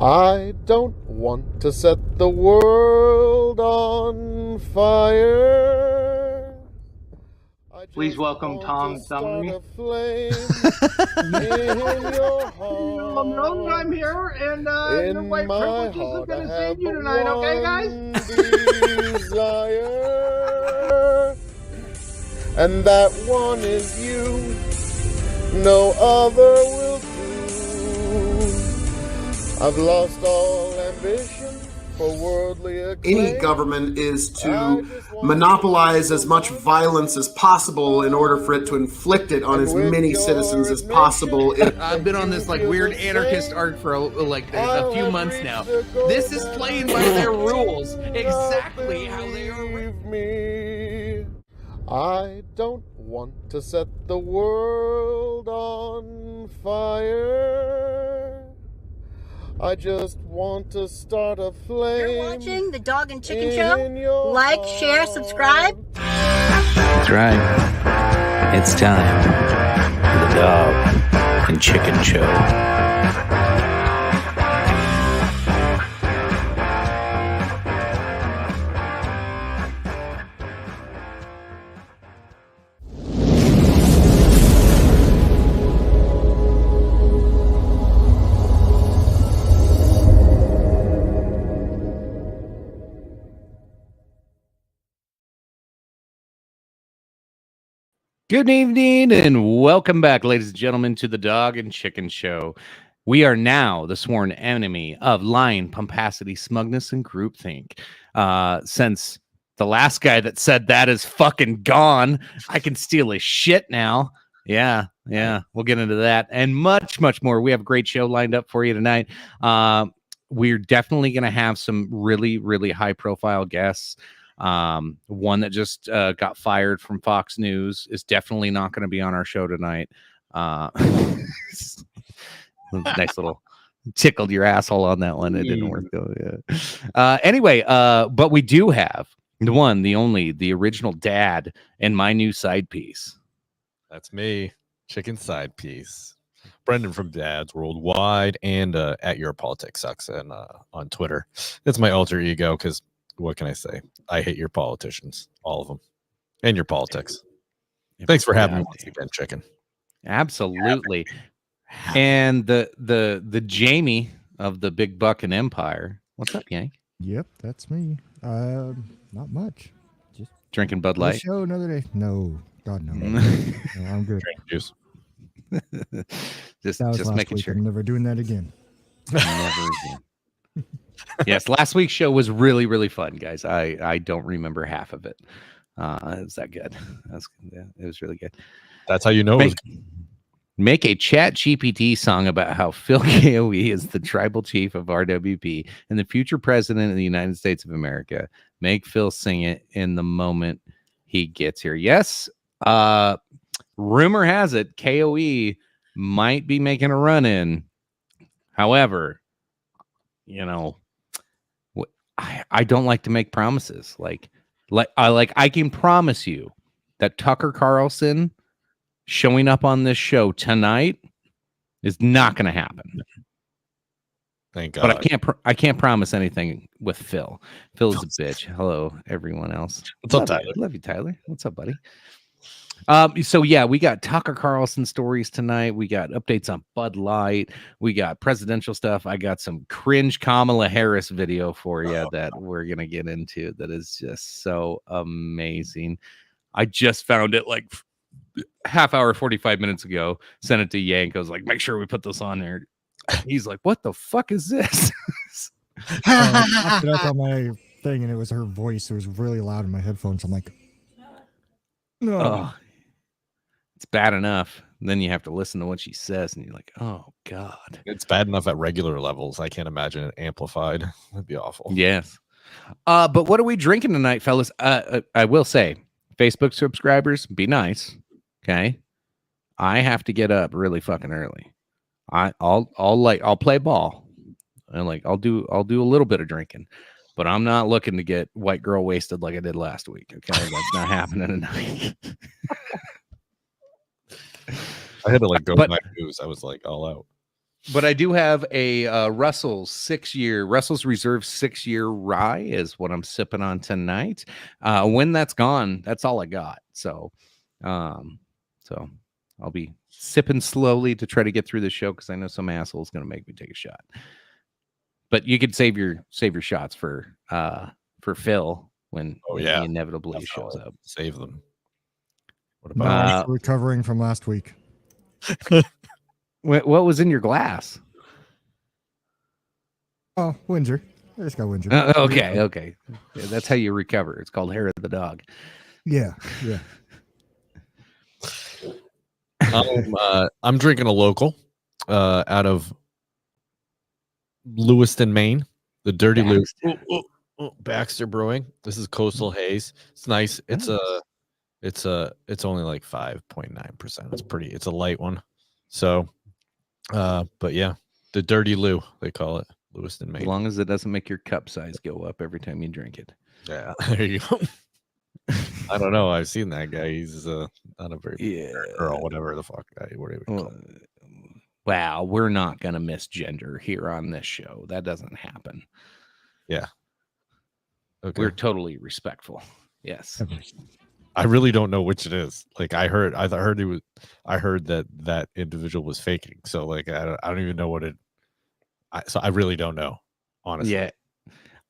I don't want to set the world on fire. Please welcome Tom Summery. I'm here, and your white privilege isn't going to save you tonight, okay, guys? Desire, and that one is you. No other will do. I've lost all ambition for worldly acclaim. Any government is to monopolize as much violence as possible in order for it to inflict it on as many citizens as possible. I've been on this like weird anarchist arc for a few months now. This is playing by their rules, exactly how they are. Me. I don't want to set the world on fire. I just want to start a flame. You're watching the Dog and Chicken Show. Like, share, subscribe. That's right. It's time for the Dog and Chicken Show. Good evening and welcome back, ladies and gentlemen, to the Dog and Chicken Show. We are now the sworn enemy of lying, pomposity, smugness, and groupthink. Since the last guy that said that is fucking gone, I can steal his shit now. Yeah, we'll get into that and much, much more. We have a great show lined up for you tonight. We're definitely going to have some really, really high-profile guests. One that just got fired from Fox News is definitely not going to be on our show tonight. Nice little tickled your asshole on that one. It didn't work though. Yeah. Anyway, but we do have the one, the only, the original dad and my new side piece. That's me, Chicken Side Piece. Brendan from Dads Worldwide and at Your Politics Sucks and on Twitter. It's my alter ego because what can I say? I hate your politicians, all of them, and your politics. Thanks for having me once again, Chicken. Absolutely. And the Jamie of the Big Buck and Empire. What's up, Yank? Yep, that's me. Not much. Just drinking Bud Light. Show another day. No, God no. No, I'm good. Drink juice. just making sure. I'm never doing that again. Never again. Yes, last week's show was really, really fun, guys. I don't remember half of it. It was that good. It was really good. That's how you know. Make a Chat GPT song about how Phil KOE is the tribal chief of RWP and the future president of the United States of America. Make Phil sing it in the moment he gets here. Yes. Rumor has it KOE might be making a run in. However, you know, I don't like to make promises. I can promise you that Tucker Carlson showing up on this show tonight is not going to happen. Thank God. But I can't promise anything with Phil. Phil's a bitch. Hello, everyone else. What's up, Tyler? Love you, Tyler. What's up, buddy? So yeah, we got Tucker Carlson stories tonight. We got updates on Bud Light. We got presidential stuff. I got some cringe Kamala Harris video for you that we're gonna get into. That is just so amazing. I just found it like half hour, 45 minutes ago. Sent it to Yank. I was like, make sure we put this on there. He's like, what the fuck is this? I put it up on my thing, and it was her voice. It was really loud in my headphones. I'm like, no. Oh. It's bad enough. And then you have to listen to what she says, and you're like, "Oh God!" It's bad enough at regular levels. I can't imagine it amplified. That'd be awful. Yes. But what are we drinking tonight, fellas? I will say, Facebook subscribers, be nice, okay? I have to get up really fucking early. I'll play ball, and I'll do a little bit of drinking, but I'm not looking to get white girl wasted like I did last week. Okay, that's not happening tonight. I had to go with my news. I was like all out. But I do have a Russell's Reserve 6-year rye is what I'm sipping on tonight. When that's gone, that's all I got. So I'll be sipping slowly to try to get through the show because I know some asshole is going to make me take a shot. But you could save your shots for Phil when he inevitably shows up. Save them. What about recovering from last week? What was in your glass? Oh, Windsor. I just got Windsor. Okay. Yeah, that's how you recover. It's called hair of the dog. Yeah. I'm drinking a local out of Lewiston, Maine. The Dirty Lou. Baxter Brewing. This is Coastal Haze. It's nice. It's only like 5.9%. It's a light one. So but yeah, the Dirty Lou, they call it. Lewiston, Maine. As long as it doesn't make your cup size go up every time you drink it. Yeah, there you go. I don't know. I've seen that guy. He's not a very girl, whatever the fuck. Wow, we're not gonna misgender here on this show. That doesn't happen. Yeah. Okay. We're totally respectful. Yes. I really don't know which it is. Like I heard that individual was faking. So like I don't even know what it. So I really don't know, honestly. Yeah,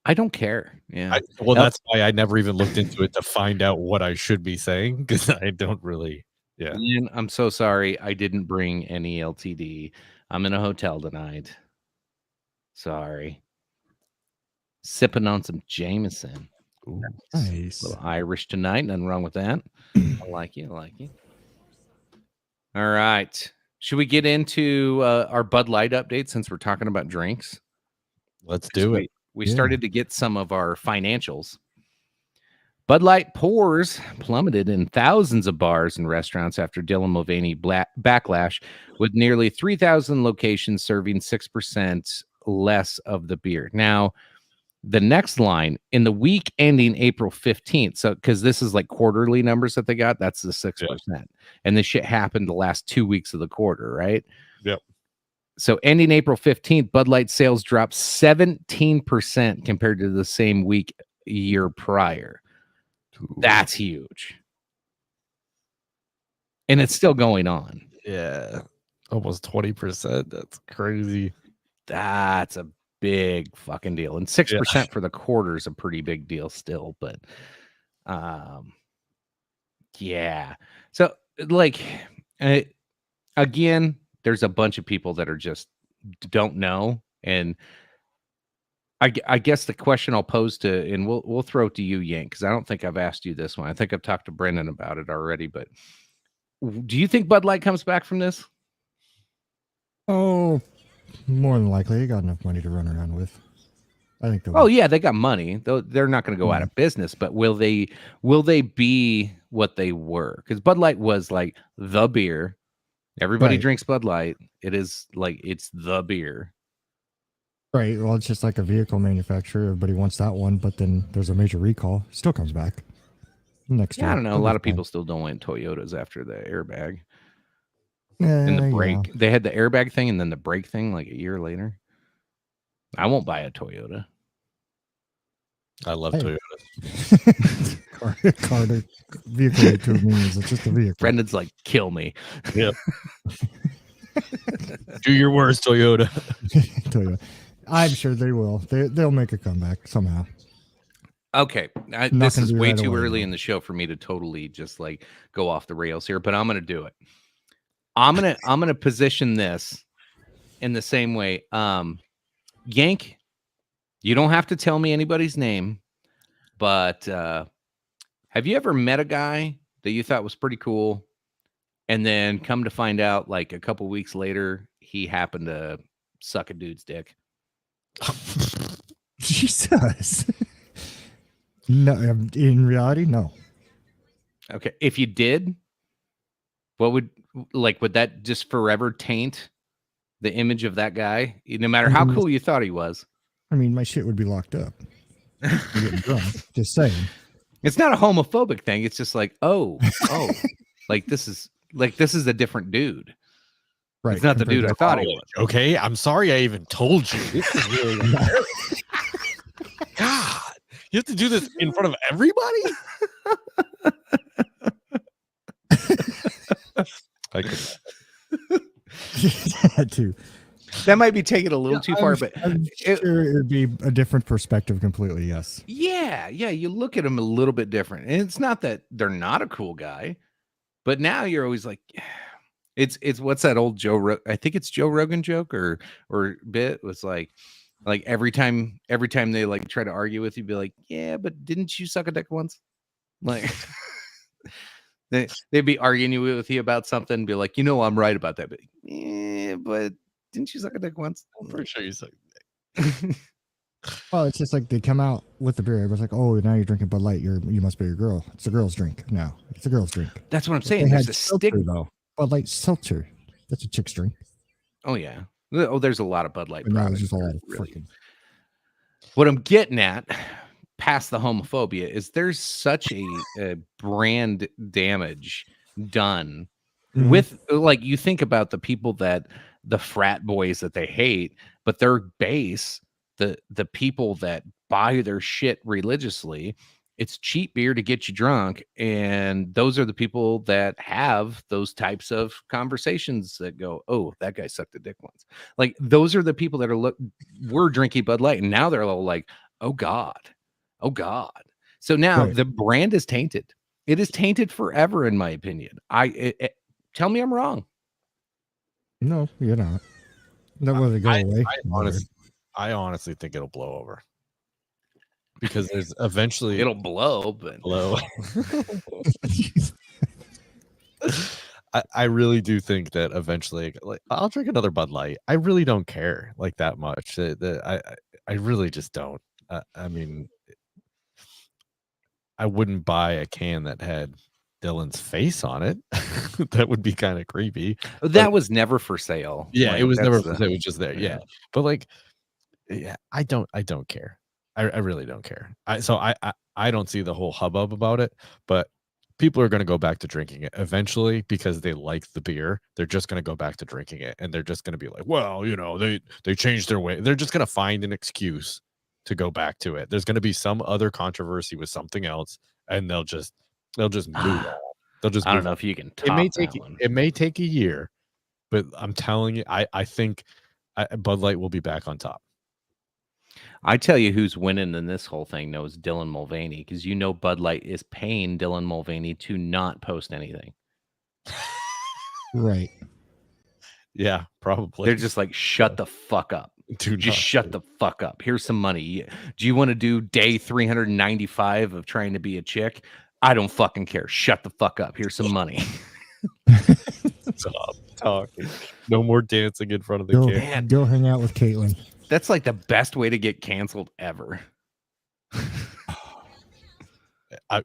I don't care. Yeah. That's why I never even looked into it to find out what I should be saying because I don't really. Yeah. And I'm so sorry. I didn't bring any LTD. I'm in a hotel tonight. Sorry. Sipping on some Jameson. Ooh, nice. A little Irish tonight. Nothing wrong with that. I like you. All right. Should we get into our Bud Light update since we're talking about drinks? Let's do it. We started to get some of our financials. Bud Light pours plummeted in thousands of bars and restaurants after Dylan Mulvaney backlash, with nearly 3,000 locations serving 6% less of the beer. Now, the next line, in the week ending April 15th, so because this is like quarterly numbers that they got, that's the 6%. Yeah. And this shit happened the last 2 weeks of the quarter, right? Yep. So ending April 15th, Bud Light sales dropped 17% compared to the same week year prior. That's huge. And it's still going on. Yeah. Almost 20%. That's crazy. That's a big fucking deal. And 6% for the quarter is a pretty big deal still. But yeah. So like again, there's a bunch of people that are just don't know. And I guess the question I'll pose to, and we'll throw it to you, Yank, because I don't think I've asked you this one. I think I've talked to Brendan about it already, but do you think Bud Light comes back from this? Oh, more than likely. They got enough money to run around with. I think. Oh yeah, they got money. They're not going to go out of business, but will they be what they were? Because Bud Light was like the beer. Everybody drinks Bud Light. It is like it's the beer. Right. Well, it's just like a vehicle manufacturer. Everybody wants that one, but then there's a major recall. Still comes back next year. I don't know. A lot of people still don't want Toyotas after the airbag. And the brake. Yeah. They had the airbag thing and then the brake thing like a year later. I won't buy a Toyota. I love Toyotas. Car vehicle to me is just a vehicle. Brendan's like, kill me. Yep. Do your worst, Toyota. Toyota. I'm sure they will. They'll make a comeback somehow. Okay. This is way too early in the show for me to totally just like go off the rails here, but I'm going to do it. I'm going to position this in the same way. Yank, you don't have to tell me anybody's name, but have you ever met a guy that you thought was pretty cool and then come to find out like a couple weeks later he happened to suck a dude's dick? Jesus. No, in reality, no. Okay. If you did, would that just forever taint the image of that guy, no matter how cool you thought he was? I mean, my shit would be locked up. I'm getting drunk. Just saying. It's not a homophobic thing. It's just like, oh, like this is a different dude. Right. It's not the dude I thought he was. Okay, I'm sorry I even told you. This is really embarrassing. God, you have to do this in front of everybody? I could. Had to. That might be taking it a little too far, but I'm sure it would be a different perspective completely. Yes. yeah, you look at him a little bit different. And it's not that they're not a cool guy, but now you're always like, it's what's that old I think it's Joe Rogan joke or bit was like every time they like try to argue with you, be like, yeah, but didn't you suck a dick once? Like they'd be arguing with you about something and be like, I'm right about that, but yeah, but didn't you suck a dick once? I'm pretty sure you suck a dick. Well, it's just like they come out with the beer. Everybody's like, "Oh, now you're drinking Bud Light. You must be a girl. It's a girl's drink now. It's a girl's drink." That's what I'm They saying. had There's a seltzer, stigma. though. Bud Light seltzer. That's a chick's drink. Oh yeah. Oh, there's a lot of Bud Light But now products. it's just a lot of Really. freaking. What I'm getting at, past the homophobia, is there's such a brand damage done with, like, you think about the people that the frat boys that they hate, but their base, the people that buy their shit religiously, it's cheap beer to get you drunk, and those are the people that have those types of conversations that go, oh, that guy sucked a dick once. Like, those are the people that we're drinking Bud Light, and now they're all like, oh god. So now Right. the brand is tainted. It is tainted forever, in my opinion. Tell me I'm wrong. No, you're not. That wasn't go away. I honestly think it'll blow over. Because there's eventually It'll blow, but blow. I really do think that eventually, like, I'll drink another Bud Light. I really don't care like that much. I really just don't. I mean, I wouldn't buy a can that had Dylan's face on it. That would be kind of creepy. that was never for sale. Yeah, Like, it was never. that's It was just there. Yeah, but like, yeah, I don't care. I really don't care. I don't see the whole hubbub about it, but people are going to go back to drinking it eventually because they like the beer. They're just going to go back to drinking it, and they're just going to be like, well, they changed their way. They're just going to find an excuse to go back to it. There's going to be some other controversy with something else, and they'll just move on. They'll just. I don't move know on. if you can It top may that take one. it may take a year, but I'm telling you, I think Bud Light will be back on top. I tell you who's winning in this whole thing though is Dylan Mulvaney, because Bud Light is paying Dylan Mulvaney to not post anything. Right. Yeah, probably. They're just like, shut the fuck up. Just shut the fuck up. Here's some money. Do you want to do day 395 of trying to be a chick? I don't fucking care. Shut the fuck up. Here's some money. Stop talking. No more dancing in front of the camera. Go hang out with Caitlin. That's like the best way to get canceled ever.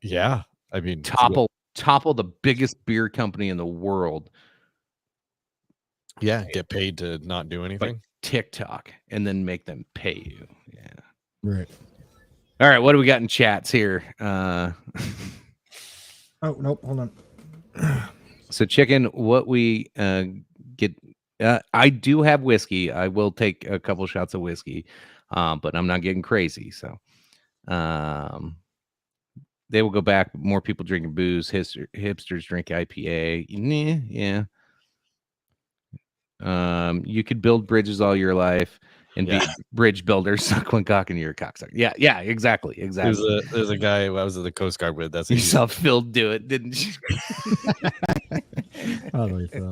Yeah, I mean, Topple the biggest beer company in the world. Yeah, get paid to not do anything. Like TikTok, and then make them pay you. Yeah. Right. All right, what do we got in chats here? Oh nope, hold on. So chicken, what we get, I do have whiskey. I will take a couple shots of whiskey, but I'm not getting crazy. So they will go back. More people drinking booze. Hipsters drink IPA. Yeah. You could build bridges all your life and be bridge builders. Suck one cock and you're a cocksucker. Yeah, exactly. There's a guy I was at the Coast Guard with. That's you saw Phil do it, didn't you?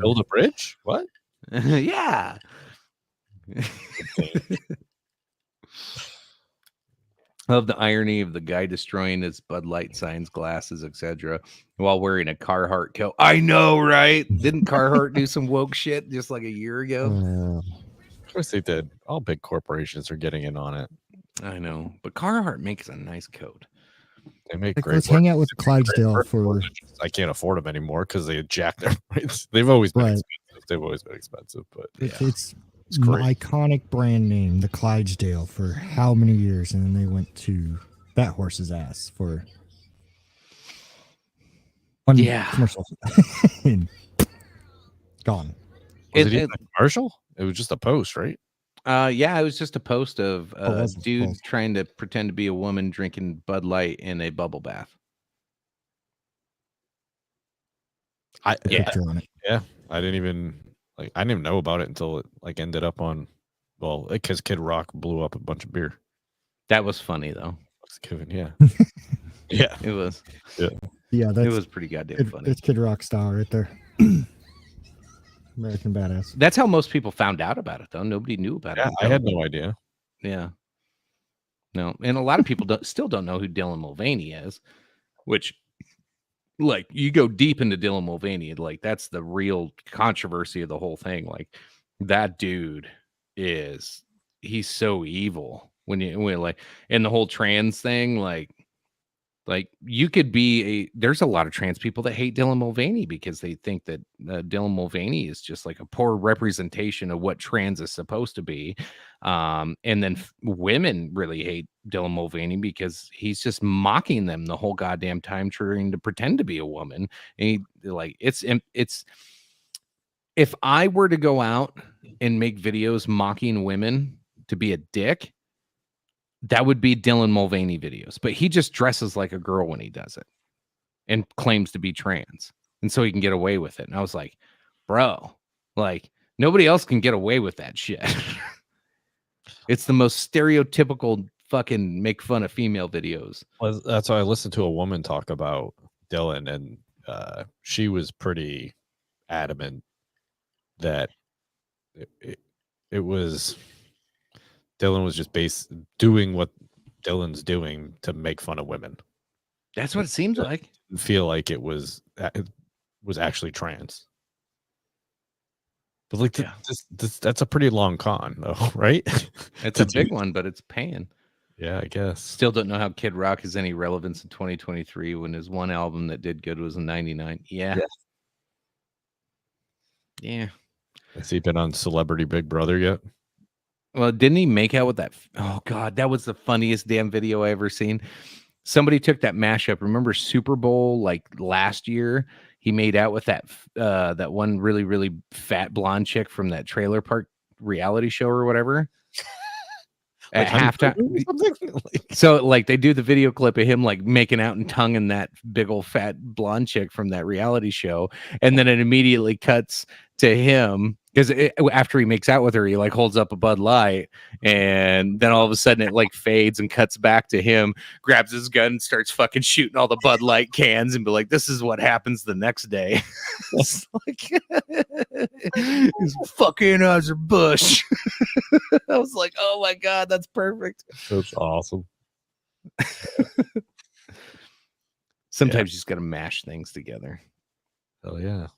Build a bridge? What? Yeah. Of the irony of the guy destroying his Bud Light signs, glasses, etc., while wearing a Carhartt coat. I know, right? Didn't Carhartt do some woke shit just like a year ago? Of course they did. All big corporations are getting in on it. I know, but Carhartt makes a nice coat. They make Like, great. let's hang out with Clydesdale for. I can't afford them anymore because they jacked their prices. They've always been Right. expensive. They've always been expensive, but It's It's great. iconic brand name, the Clydesdale, for how many years, and then they went to that horse's ass for one Yeah. commercial. And gone. Was it even a commercial? It was just a post, right? Yeah, it was just a post of Oh, a was it? dude Oh. trying to pretend to be a woman drinking Bud Light in a bubble bath. Yeah. Picture on it. Yeah, I didn't even know about it until it like ended up on, well, because Kid Rock blew up a bunch of beer. That was funny though. Kevin, yeah, yeah, It was. Yeah, It that's was pretty goddamn funny. it's Kid Rock style right there. American Badass. That's how most people found out about it, though. Nobody knew about yeah. it. I had no idea. Yeah. No, and a lot of people still don't know who Dylan Mulvaney is, which, like, you go deep into Dylan Mulvaney, like, that's the real controversy of the whole thing. Like, that dude he's so evil when like, and the whole trans thing, like you could be there's a lot of trans people that hate Dylan Mulvaney because they think that Dylan Mulvaney is just like a poor representation of what trans is supposed to be. And then women really hate Dylan Mulvaney because he's just mocking them the whole goddamn time, trying to pretend to be a woman. And it's if I were to go out and make videos mocking women to be a dick, that would be Dylan Mulvaney videos, but he just dresses like a girl when he does it and claims to be trans. And so he can get away with it. And I was like, bro, like nobody else can get away with that shit. It's the most stereotypical fucking make fun of female videos. Well, that's why I listened to a woman talk about Dylan, and she was pretty adamant that it was Dylan was just doing what Dylan's doing to make fun of women. That's what it seems like. Feel like it was actually trans. But like that's a pretty long con though, right? It's a big one, but it's paying. Yeah, I guess. Still don't know how Kid Rock has any relevance in 2023 when his one album that did good was in 99. Yeah. Has he been on Celebrity Big Brother yet? Well, didn't he make out with that? Oh God, that was the funniest damn video I ever seen. Somebody took that mashup. Remember Super Bowl like last year? He made out with that that one really, really fat blonde chick from that trailer park reality show or whatever. At halftime. So like they do the video clip of him like making out and tonguing that big old fat blonde chick from that reality show. And then it immediately cuts to him because after he makes out with her, he like holds up a Bud Light, and then all of a sudden it like fades and cuts back to him, grabs his gun and starts fucking shooting all the Bud Light cans and be like, this is what happens the next day. It's like he's fucking Anheuser-Busch. I was like, oh my God, that's perfect. That's awesome. Sometimes you just gotta mash things together. Oh yeah.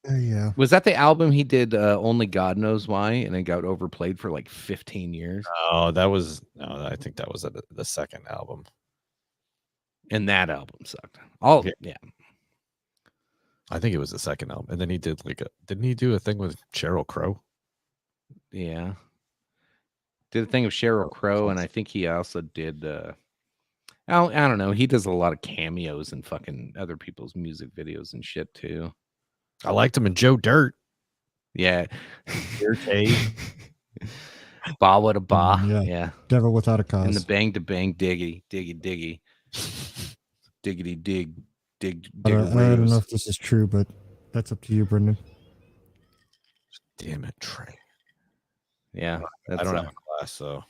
Yeah. Was that the album he did Only God Knows Why, and it got overplayed for like 15 years? Oh, I think that was the second album. And that album sucked. Yeah. I think it was the second album. And then he did didn't he do a thing with Sheryl Crow? Yeah. Did a thing of Sheryl Crow, and I think he also did I don't know. He does a lot of cameos in fucking other people's music videos and shit too. I liked him in Joe Dirt. Yeah. Ba with a ba. Yeah. Devil Without a Cause. And the bang to bang diggy diggity dig I don't know if this is true, but that's up to you, Brendan. Damn it, Trey. Yeah. I don't have a class, so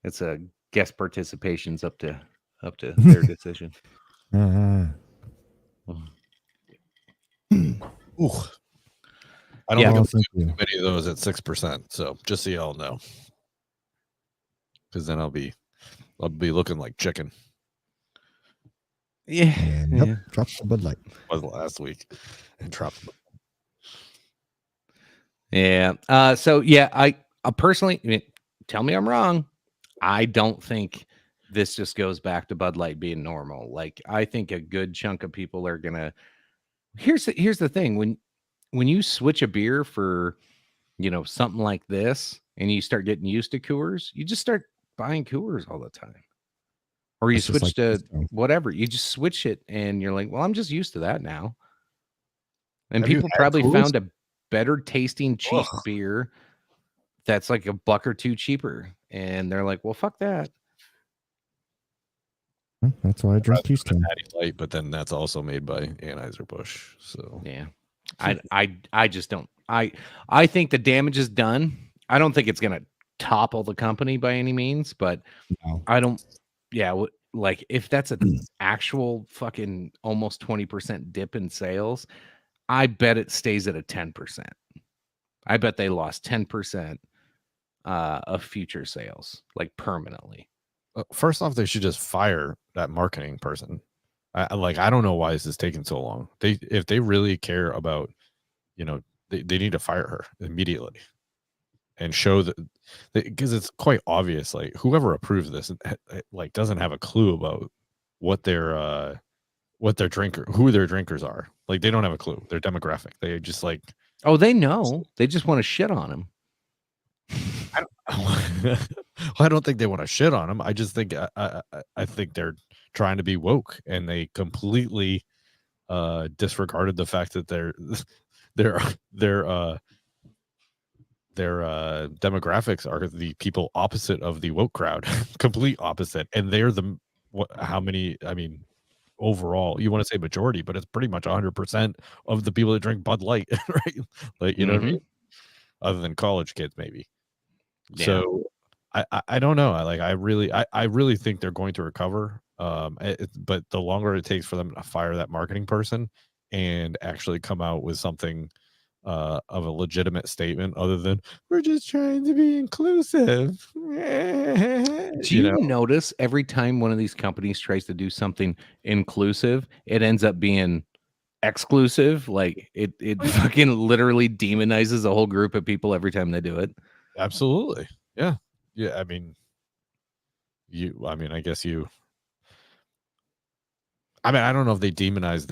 it's a guest participation's up to their decision. Ooh. I don't think too many of those at 6%. So just so y'all know, because then I'll be looking like chicken. Yeah. Yep. Drop the Bud Light. Was last week and dropped. Yeah. So yeah, I personally, tell me I'm wrong. I don't think this just goes back to Bud Light being normal. Like I think a good chunk of people are gonna. Here's the thing: when you switch a beer for, something like this, and you start getting used to Coors, you just start buying Coors all the time, or you switch to whatever. You just switch it, and you're like, well, I'm just used to that now. And Have you people had probably Coors? found a better tasting cheap Ugh. beer that's like $1 or $2 cheaper. And they're like, well, fuck that. That's why I drink Keystone. Natty Light, but then that's also made by Anheuser-Busch. So Yeah. I just don't. I think the damage is done. I don't think it's going to topple the company by any means, but No. I don't. Yeah. Like if that's an actual fucking almost 20% dip in sales, I bet it stays at a 10%. I bet they lost 10% of future sales, like permanently. first off, they should just fire that marketing person. I don't know why this is taking so long. If they really care about, they need to fire her immediately and show that, because it's quite obvious, like whoever approved this like doesn't have a clue about who their drinkers are. Like they don't have a clue. Their demographic. They just like, oh, they know. They just want to shit on him. I don't think they want to shit on him. I just think I think they're trying to be woke, and they completely disregarded the fact that their demographics are the people opposite of the woke crowd, complete opposite, and they're how many? I mean, overall, you want to say majority, but it's pretty much 100% of the people that drink Bud Light, right? Like what I mean? Other than college kids, maybe. Yeah. So I don't know. I really think they're going to recover. But the longer it takes for them to fire that marketing person and actually come out with something of a legitimate statement other than we're just trying to be inclusive. Do you notice every time one of these companies tries to do something inclusive, it ends up being exclusive? Like it fucking literally demonizes a whole group of people every time they do it. Absolutely. Yeah. I mean, I don't know if they demonize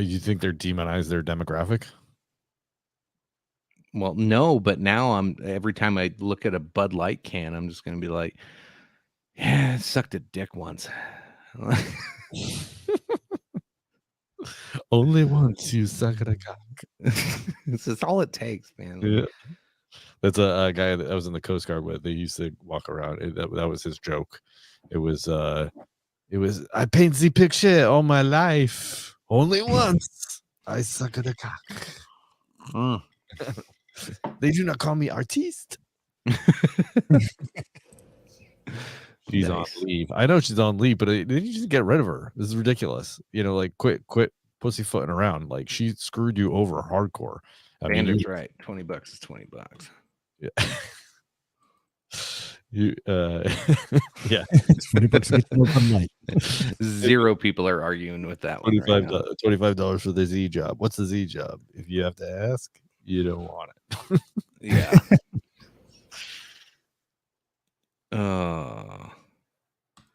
you think they're demonized their demographic? Well, no, but now every time I look at a Bud Light can, I'm just going to be like, yeah, it sucked a dick once. Only once you suck at a cock. This is all it takes, man. Yeah. That's a guy that I was in the Coast Guard with. They used to walk around. That was his joke. It was I paint the picture all my life. Only once I suck at a cock. They do not call me artiste. She's on leave. I know she's on leave, but they need to get rid of her. This is ridiculous. Like quit pussyfooting around. Like she screwed you over hardcore. Bander's right. $20 is $20. Yeah. Yeah. Zero people are arguing with that one. $25 for the Z job. What's the Z job? If you have to ask, you don't want it. Yeah.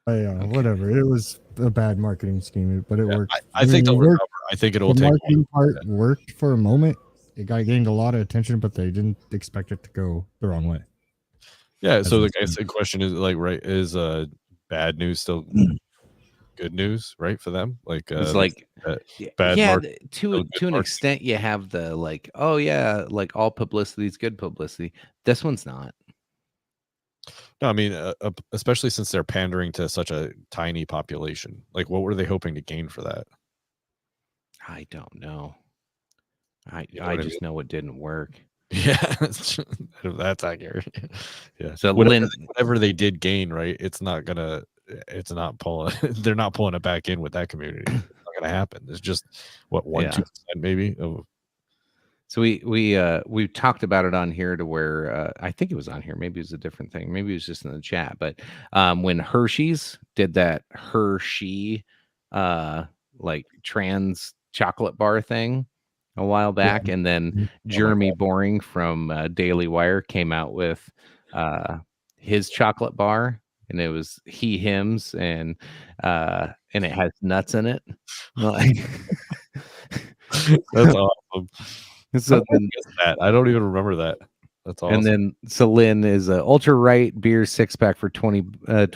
Whatever. It was a bad marketing scheme, but it worked. I think they'll recover. I think it'll take. The marketing part worked for a moment. It gained a lot of attention, but they didn't expect it to go the wrong way. Yeah. So the question is is bad news still good news, right, for them? Like it's like bad. Yeah, to an extent, you have the like, oh yeah, like all publicity is good publicity. This one's not. No, I mean, especially since they're pandering to such a tiny population. Like, what were they hoping to gain for that? I don't know. I just know it didn't work. Yeah, that's accurate. Yeah. So whatever they did gain, right? They're not pulling it back in with that community. It's not gonna happen. It's just 1-2% maybe. So we talked about it on here to where I think it was on here. Maybe it was a different thing. Maybe it was just in the chat. But when Hershey's did that Hershey like trans chocolate bar thing a while back, and then Jeremy Boring from Daily Wire came out with his chocolate bar, and it was he hims and it has nuts in it. Like, that's awesome. So I don't even remember that. That's awesome. And then Celine is a ultra right beer 6-pack for $20. A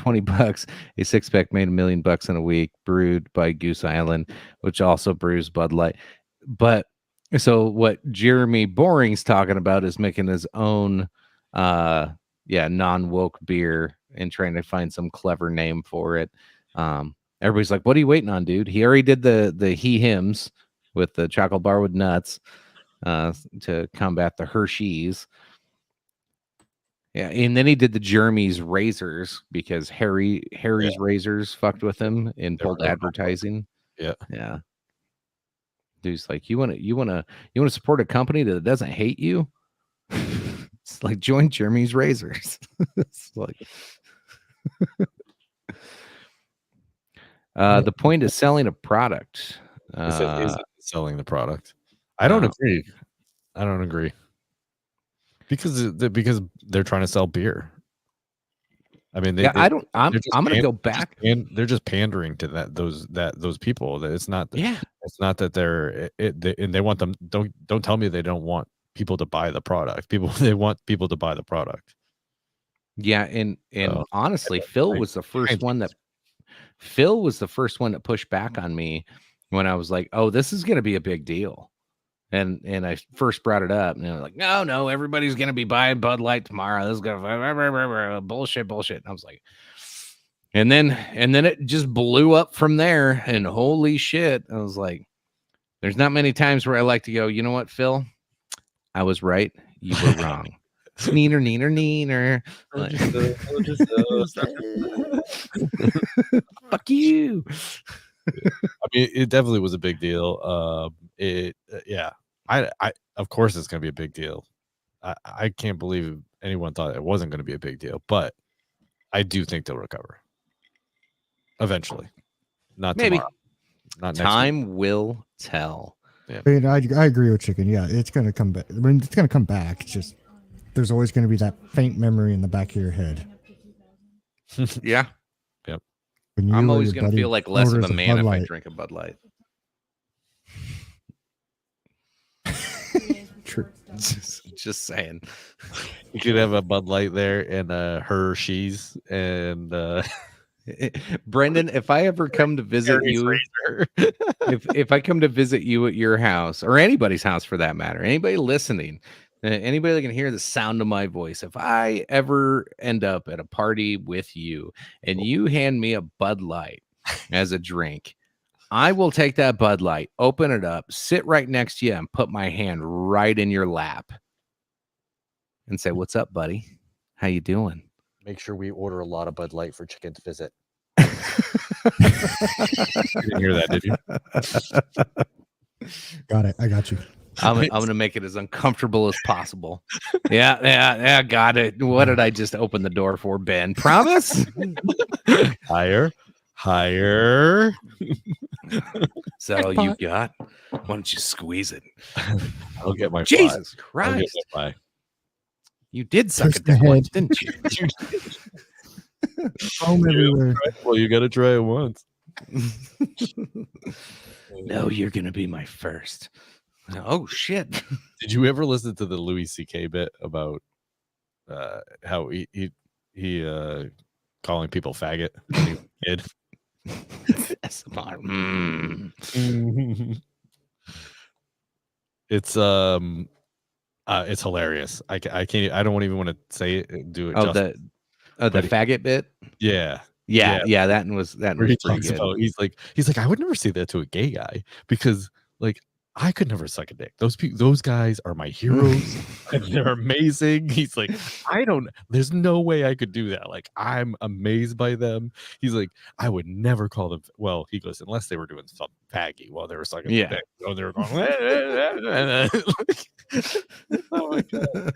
6-pack made $1 million in a week, brewed by Goose Island, which also brews Bud Light. But So what Jeremy Boring's talking about is making his own non-woke beer and trying to find some clever name for it. Everybody's like, what are you waiting on, dude? He already did the he hims with the chocolate bar with nuts to combat the Hershey's. Yeah, and then he did the Jeremy's razors because Harry's razors fucked with him and pulled advertising. Yeah. Dude's like, you want to support a company that doesn't hate you? It's like join Jeremy's razors. It's like the point is selling a product. Is selling the product. I don't agree. I don't agree. Because they're trying to sell beer. I mean, I'm going to go back, and they're just pandering to those people. That it's not. Yeah, it's not that they want them. Don't tell me they don't want people to buy the product. They want people to buy the product. Yeah, and honestly, Phil was the first one that pushed back on me when I was like, "Oh, this is going to be a big deal." And I first brought it up, and they're like, no, everybody's gonna be buying Bud Light tomorrow. This is gonna bullshit. And I was like, and then it just blew up from there. And holy shit, I was like, there's not many times where I like to go, you know what, Phil, I was right, you were wrong. Neener. Fuck you. I mean, it definitely was a big deal. I of course it's going to be a big deal. I can't believe anyone thought it wasn't going to be a big deal, but I do think they'll recover eventually. Not maybe tomorrow. Not time will tell. Yeah. I mean, I agree with Chicken. Yeah, it's going to come back. I mean, it's going to come back. It's just there's always going to be that faint memory in the back of your head. Yeah. Yep. I'm always going to feel like less of a man if I drink a Bud Light. True. Just saying. You could have a Bud Light there and Hershey's and Brendan, if I ever come to visit you, if I come to visit you at your house or anybody's house for that matter, anybody listening, anybody that can hear the sound of my voice, if I ever end up at a party with you and you hand me a Bud Light as a drink, I will take that Bud Light, open it up, sit right next to you, and put my hand right in your lap and say, "What's up, buddy? How you doing?" Make sure we order a lot of Bud Light for Chicken to visit. You didn't hear that, did you? Got it. I got you. I'm going to make it as uncomfortable as possible. Yeah. Got it. What did I just open the door for, Ben? Promise? Higher. So you got? Why don't you squeeze it? I'll get my Jesus fly. Christ! Fly. You did suck a dick once, didn't you? Well, you got to try it once. No, you're gonna be my first. Oh shit! Did you ever listen to the Louis C.K. bit about how he calling people faggot when he was a kid? It's hilarious. I can't. I don't even want to say it. Do it. The faggot bit. Yeah. That one was pretty good. He's like, I would never say that to a gay guy because like I could never suck a dick. Those guys are my heroes and they're amazing. He's like, there's no way I could do that. Like, I'm amazed by them. He's like, I would never call them. Well, he goes, unless they were doing some faggy while they were sucking the dick. So they were going, oh my God.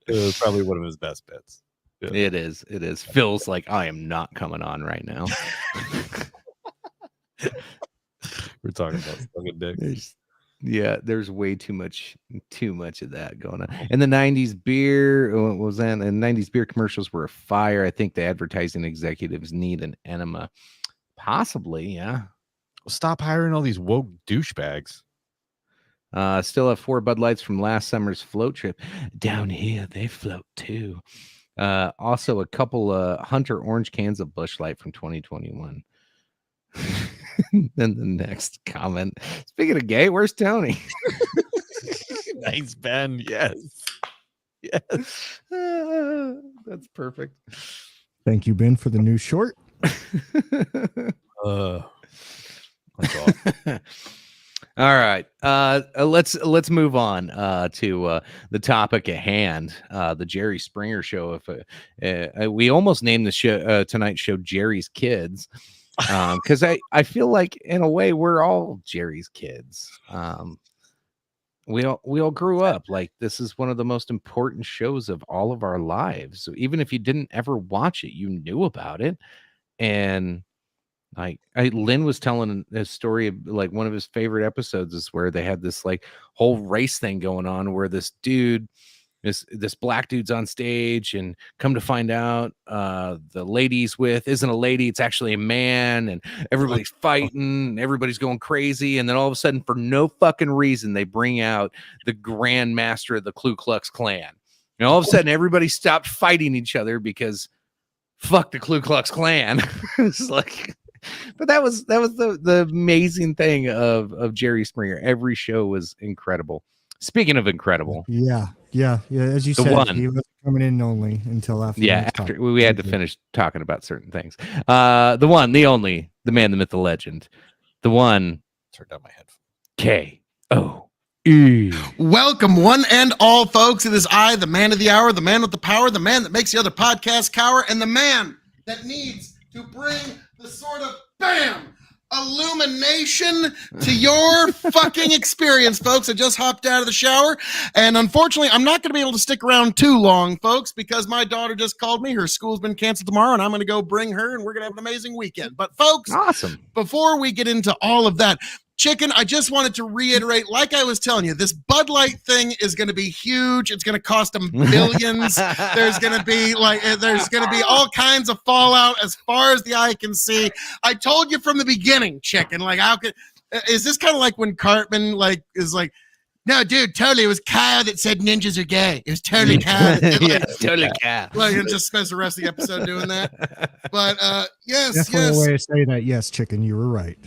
It was probably one of his best bits. Yeah. It is. Phil's like, I am not coming on right now. We're talking about sucking dicks. There's way too much of that going on. And the 90s beer, what was that? And 90s beer commercials were a fire. I think the advertising executives need an enema. Possibly, yeah. Stop hiring all these woke douchebags. Still have 4 Bud Lights from last summer's float trip. Down here, they float too. Also, a couple Hunter orange cans of Busch Light from 2021. Then the next comment. Speaking of gay, where's Tony? Nice, Ben. Yes. Yes. That's perfect. Thank you, Ben, for the new short. That's awesome. All right. Let's move on to the topic at hand, the Jerry Springer show. If we almost named the show tonight's show Jerry's Kids, because I feel like in a way we're all Jerry's kids. We all grew up like this is one of the most important shows of all of our lives. So even if you didn't ever watch it, you knew about it. And Lynn was telling a story of like one of his favorite episodes is where they had this like whole race thing going on where this dude, this black dude's on stage, and come to find out the lady he's with isn't a lady, it's actually a man, and everybody's fighting, and everybody's going crazy, and then all of a sudden, for no fucking reason, they bring out the Grand Master of the Ku Klux Klan, and all of a sudden, everybody stopped fighting each other because fuck the Ku Klux Klan. It's like, but that was the amazing thing of Jerry Springer. Every show was incredible. Speaking of incredible, Yeah. As you The said, one. he wasn't coming in only until after. the yeah, next after topic. we had to finish talking about certain things. The one, the only, the man, the myth, the legend, the one, Turned down my headphones. K-O-E. Welcome, one and all, folks. It is I, the man of the hour, the man with the power, the man that makes the other podcast cower, and the man that needs to bring the sort of bam illumination to your fucking experience, folks. I just hopped out of the shower, and unfortunately, I'm not going to be able to stick around too long, folks, because my daughter just called me. Her school's been canceled tomorrow, and I'm going to go bring her, and we're going to have an amazing weekend. But, folks, Awesome. before we get into all of that, Chicken, I just wanted to reiterate, like I was telling you, this Bud Light thing is going to be huge. It's going to cost them billions. There's going to be all kinds of fallout as far as the eye can see. I told you from the beginning, Chicken. Like, is this kind of like when Cartman is like, no, dude, totally. It was Kyle that said ninjas are gay. It was totally Kyle. Yeah, totally Kyle. Like, and just spends the rest of the episode doing that. But yes, Definitely yes. a way to say that. Yes, Chicken, you were right.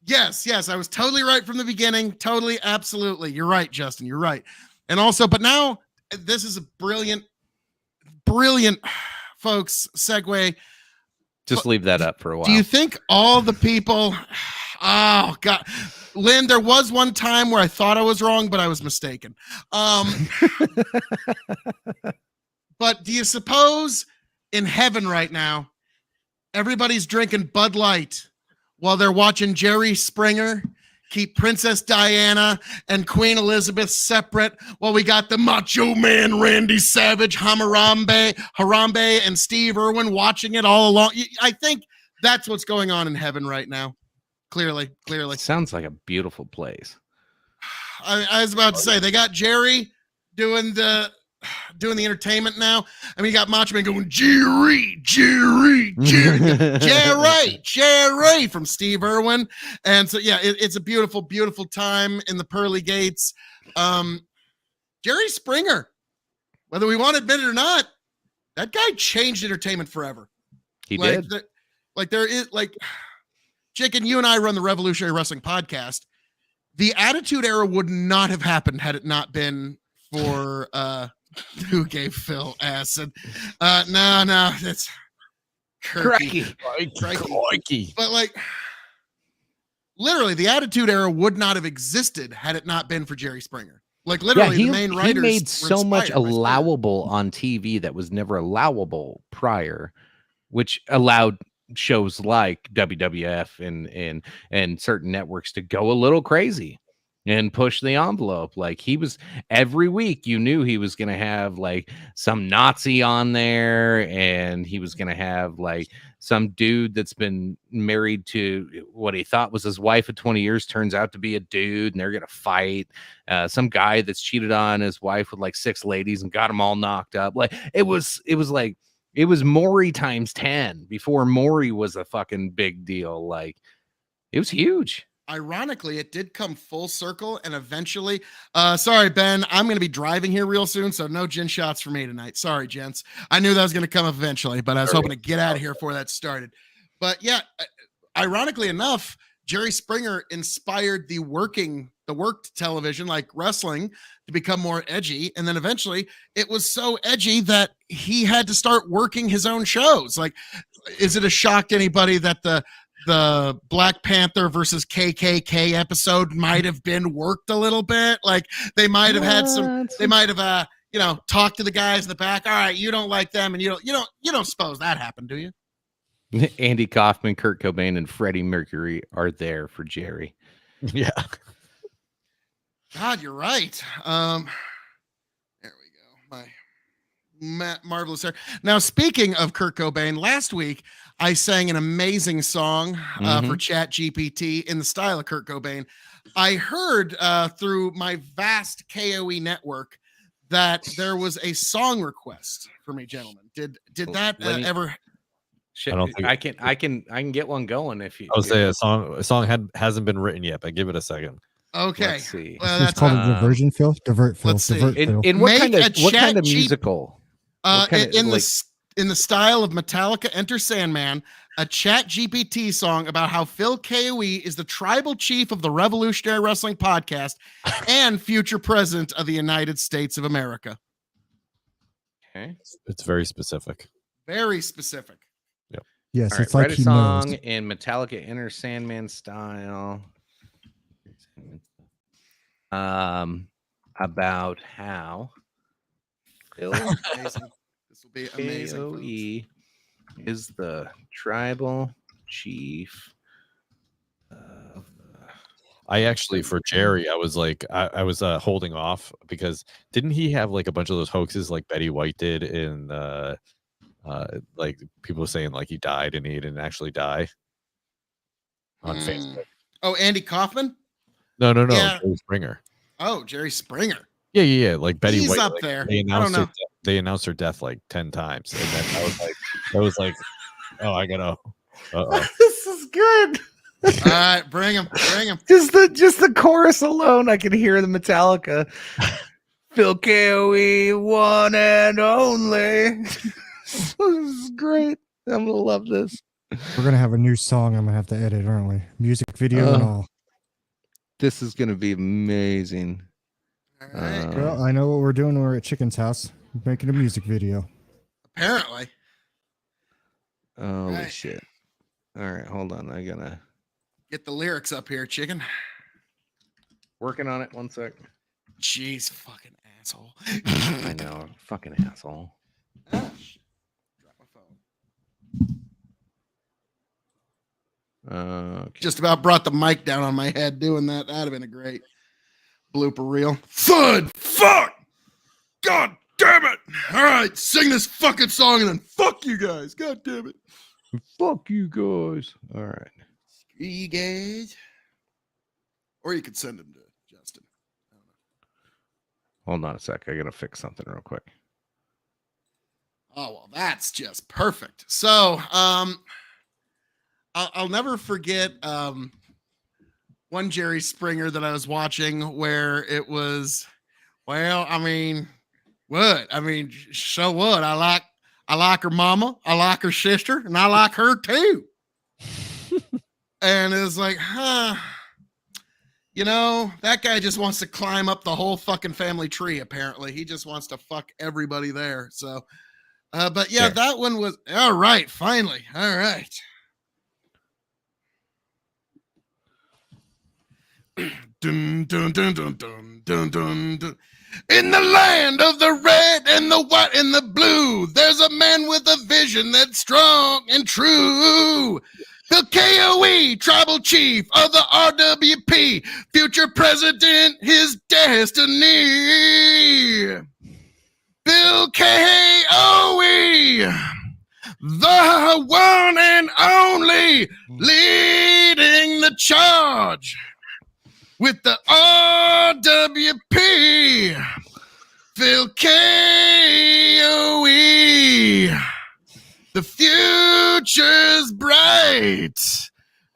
Yes. I was totally right from the beginning. Totally, absolutely. You're right, Justin. You're right. And also, but now this is a brilliant, folks, segue. Just leave that up for a while. Do you think all the people, oh God, Lynn, there was one time where I thought I was wrong, but I was mistaken. But do you suppose in heaven right now, everybody's drinking Bud Light while they're watching Jerry Springer keep Princess Diana and Queen Elizabeth separate, while we got the Macho Man Randy Savage, Harambe, and Steve Irwin watching it all along? I think that's what's going on in heaven right now. Clearly. Sounds like a beautiful place. I was about to say, they got Jerry doing the entertainment now. I mean, you got Macho Man going, Jerry from Steve Irwin. And so, yeah, it's a beautiful, beautiful time in the pearly gates. Jerry Springer, whether we want to admit it or not, that guy changed entertainment forever. He did. There is Chicken, you and I run the Revolutionary Wrestling Podcast. The Attitude Era would not have happened had it not been for who gave Phil acid. No, that's Crikey. But literally, the Attitude Era would not have existed had it not been for Jerry Springer. Like, literally, the main writers he made were so much inspired by Springer. allowable on TV that was never allowable prior, which allowed shows like WWF and certain networks to go a little crazy and push the envelope. Like, he was, every week you knew he was going to have like some Nazi on there, and he was going to have like some dude that's been married to what he thought was his wife of 20 years turns out to be a dude, and they're going to fight. Some guy that's cheated on his wife with like 6 ladies and got them all knocked up. Like, it was Maury times 10 before Maury was a fucking big deal. Like, it was huge. Ironically, it did come full circle, and eventually, sorry, Ben, I'm going to be driving here real soon, so no gin shots for me tonight. Sorry, gents. I knew that was going to come eventually, but I was hoping to get out of here before that started. But yeah, ironically enough, Jerry Springer inspired the worked television like wrestling to become more edgy. And then eventually it was so edgy that he had to start working his own shows. Like, is it a shock to anybody that the Black Panther versus KKK episode might have been worked a little bit? Like they might have had talked to the guys in the back. All right, you don't like them, and you don't suppose that happened, do you? Andy Kaufman, Kurt Cobain, and Freddie Mercury are there for Jerry. Yeah. God, you're right. There we go. My marvelous hair. Now, speaking of Kurt Cobain, last week I sang an amazing song for Chat GPT in the style of Kurt Cobain. I heard through my vast KOE network that there was a song request for me, gentlemen. Did that ever? I don't think I can get one going if you. I would say a song hasn't been written yet, but give it a second. Okay. Let's see. Well, It's called a diversion, Phil. Divert, Phil. Let's see. Divert, Phil. In what kind of musical? In the style of Metallica, Enter Sandman, a Chat GPT song about how Phil KOE is the tribal chief of the Revolutionary Wrestling Podcast and future president of the United States of America. Okay. It's very specific. Very specific. Yes, All right, it's like write a he song knows. in Metallica Enter Sandman style. About how Phil Amazing. This will be amazing. KOE is the tribal chief. I actually, for Jerry, I was like, I was holding off because didn't he have like a bunch of those hoaxes like Betty White did in like people saying like he died and he didn't actually die on Facebook? Oh, Andy Kaufman? No, Yeah. Jerry Springer. Oh, Jerry Springer. Yeah. Like Betty He's White up like, there. They I don't announced know. they announced her death like 10 times, and then I was like, oh, I gotta. This is good. All right, bring him. Just the chorus alone, I can hear the Metallica. Phil KOE, one and only. This is great. I'm gonna love this. We're gonna have a new song. I'm gonna have to edit, aren't we? Music video and all. This is gonna be amazing. All right. Well, I know what we're doing. We're at Chicken's house making a music video. Apparently. Holy Right. shit. All right, hold on. I gotta Get the lyrics up here, chicken. working on it. 1 sec. Jeez, fucking asshole. I know, fucking asshole. Ah, shit. Drop my phone. Okay. Just about brought the mic down on my head doing that. That'd have been a great blooper reel. Thud! Fuck! God damn it! All right, sing this fucking song and then fuck you guys. God damn it. Fuck you guys. All right. Screw you guys. Or you could send him to Justin. I don't know. Hold on a sec. I gotta fix something real quick. Oh, well, that's just perfect. So, I'll never forget one Jerry Springer that I was watching where it was, well, I mean, what? I mean, so what? I like her mama, I like her sister, and I like her too. And it was like, that guy just wants to climb up the whole fucking family tree, apparently. He just wants to fuck everybody there. So, but yeah, Sure. that one was, all right, finally. All right. Dun, dun, dun, dun, dun, dun, dun, dun. In the land of the red and the white and the blue, there's a man with a vision that's strong and true. The KOE, tribal chief of the RWP, future president, his destiny. Bill KOE, the one and only, leading the charge with the RWP. Phil KOE, the future's bright.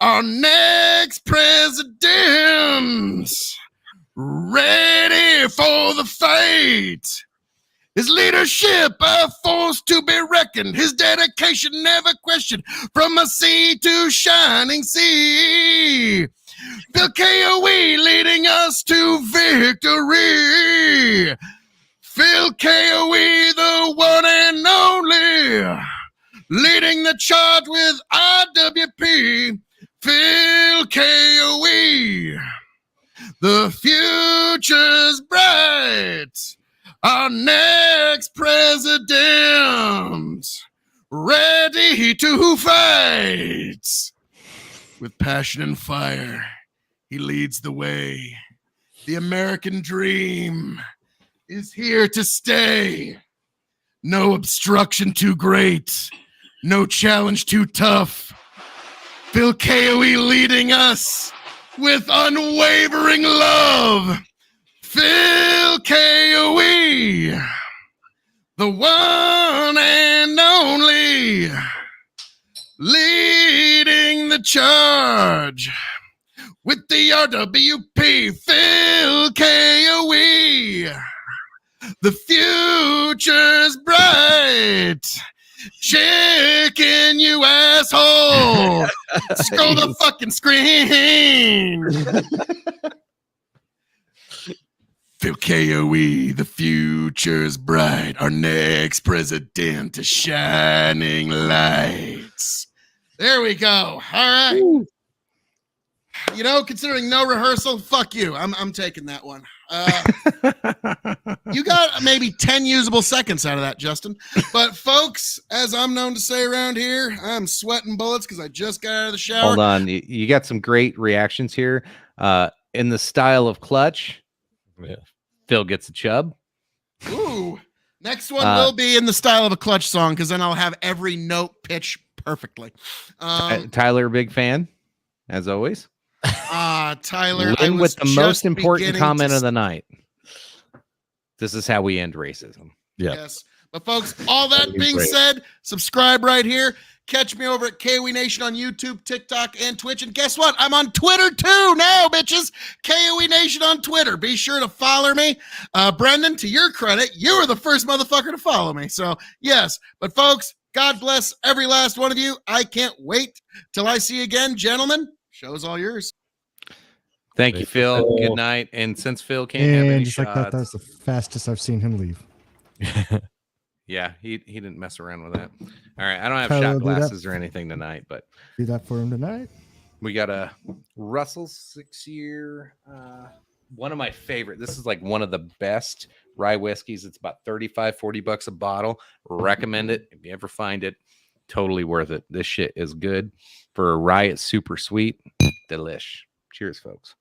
Our next president, ready for the fight. His leadership a force to be reckoned. His dedication never questioned. From a sea to shining sea. Phil KOE leading us to victory. Phil KOE, the one and only. Leading the charge with IWP. Phil KOE. The future's bright. Our next president, ready to fight. With passion and fire, he leads the way. The American dream is here to stay. No obstruction too great, no challenge too tough. Phil KOE leading us with unwavering love. Phil KOE, the one and only, leading the charge with the RWP. Phil KOE, the future's bright. Chicken, you asshole. Scroll the fucking screen. Phil KOE, the future's bright. Our next president is shining lights. There we go. All right. Ooh. You know, considering no rehearsal, fuck you. I'm taking that one. You got maybe 10 usable seconds out of that, Justin. But folks, as I'm known to say around here, I'm sweating bullets because I just got out of the shower. Hold on. You got some great reactions here. In the style of Clutch, yeah. Phil gets a chub. Ooh. Next one will be in the style of a Clutch song because then I'll have every note pitch perfectly. Tyler, big fan, as always. Tyler, Lynn with the most important comment of the night. This is how we end racism. Yeah. Yes. But folks, all that being said, subscribe right here. Catch me over at KOE Nation on YouTube, TikTok, and Twitch. And guess what? I'm on Twitter too now, bitches. KOE Nation on Twitter. Be sure to follow me. Brendan, to your credit, you were the first motherfucker to follow me. So, yes. But folks, God bless every last one of you. I can't wait till I see you again. Gentlemen, show's all yours. Thank you, Phil. Good night. And since Phil can't have any just shots, like that, that's the fastest I've seen him leave. Yeah, he didn't mess around with that. All right, I don't have Tyler, shot glasses or anything tonight, but do that for him tonight. We got a Russell 6-year, one of my favorite. This is like one of the best rye whiskeys. It's about $35-40 a bottle. Recommend it if you ever find it. Totally worth it. This shit is good for a rye. It's super sweet, delish. Cheers, folks.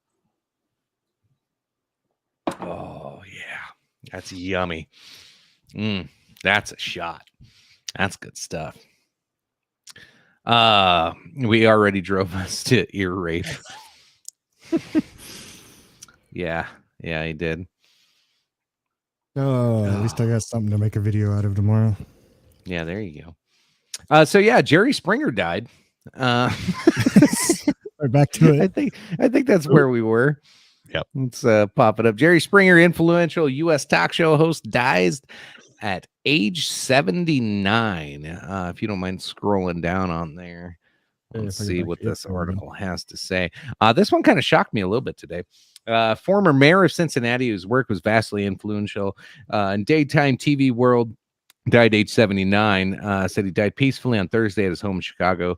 Oh yeah, that's yummy. That's a shot. That's good stuff. We already drove us to ear rape. Yeah, he did. Oh, at least I got something to make a video out of tomorrow. Yeah, there you go. So yeah, Jerry Springer died. Right back to it. I think that's where we were. Yep. Let's pop it up. Jerry Springer, influential U.S. talk show host, dies at age 79. If you don't mind scrolling down on there, let's see what this article has to say. This one kind of shocked me a little bit today. Former mayor of Cincinnati, whose work was vastly influential in daytime TV world, died age 79. Said he died peacefully on Thursday at his home in Chicago.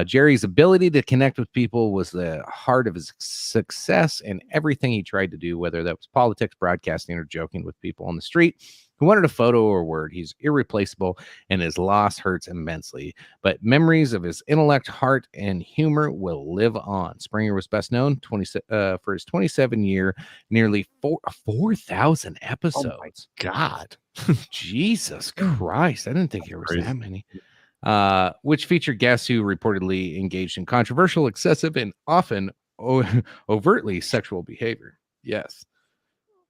Jerry's ability to connect with people was the heart of his success in everything he tried to do, whether that was politics, broadcasting, or joking with people on the street who wanted a photo or a word. He's irreplaceable, and his loss hurts immensely. But memories of his intellect, heart, and humor will live on. Springer was best known for his 27-year, nearly 4,000 episodes. Oh my God. Jesus Christ. I didn't think there was that many. Which featured guests who reportedly engaged in controversial, excessive, and often overtly sexual behavior. Yes.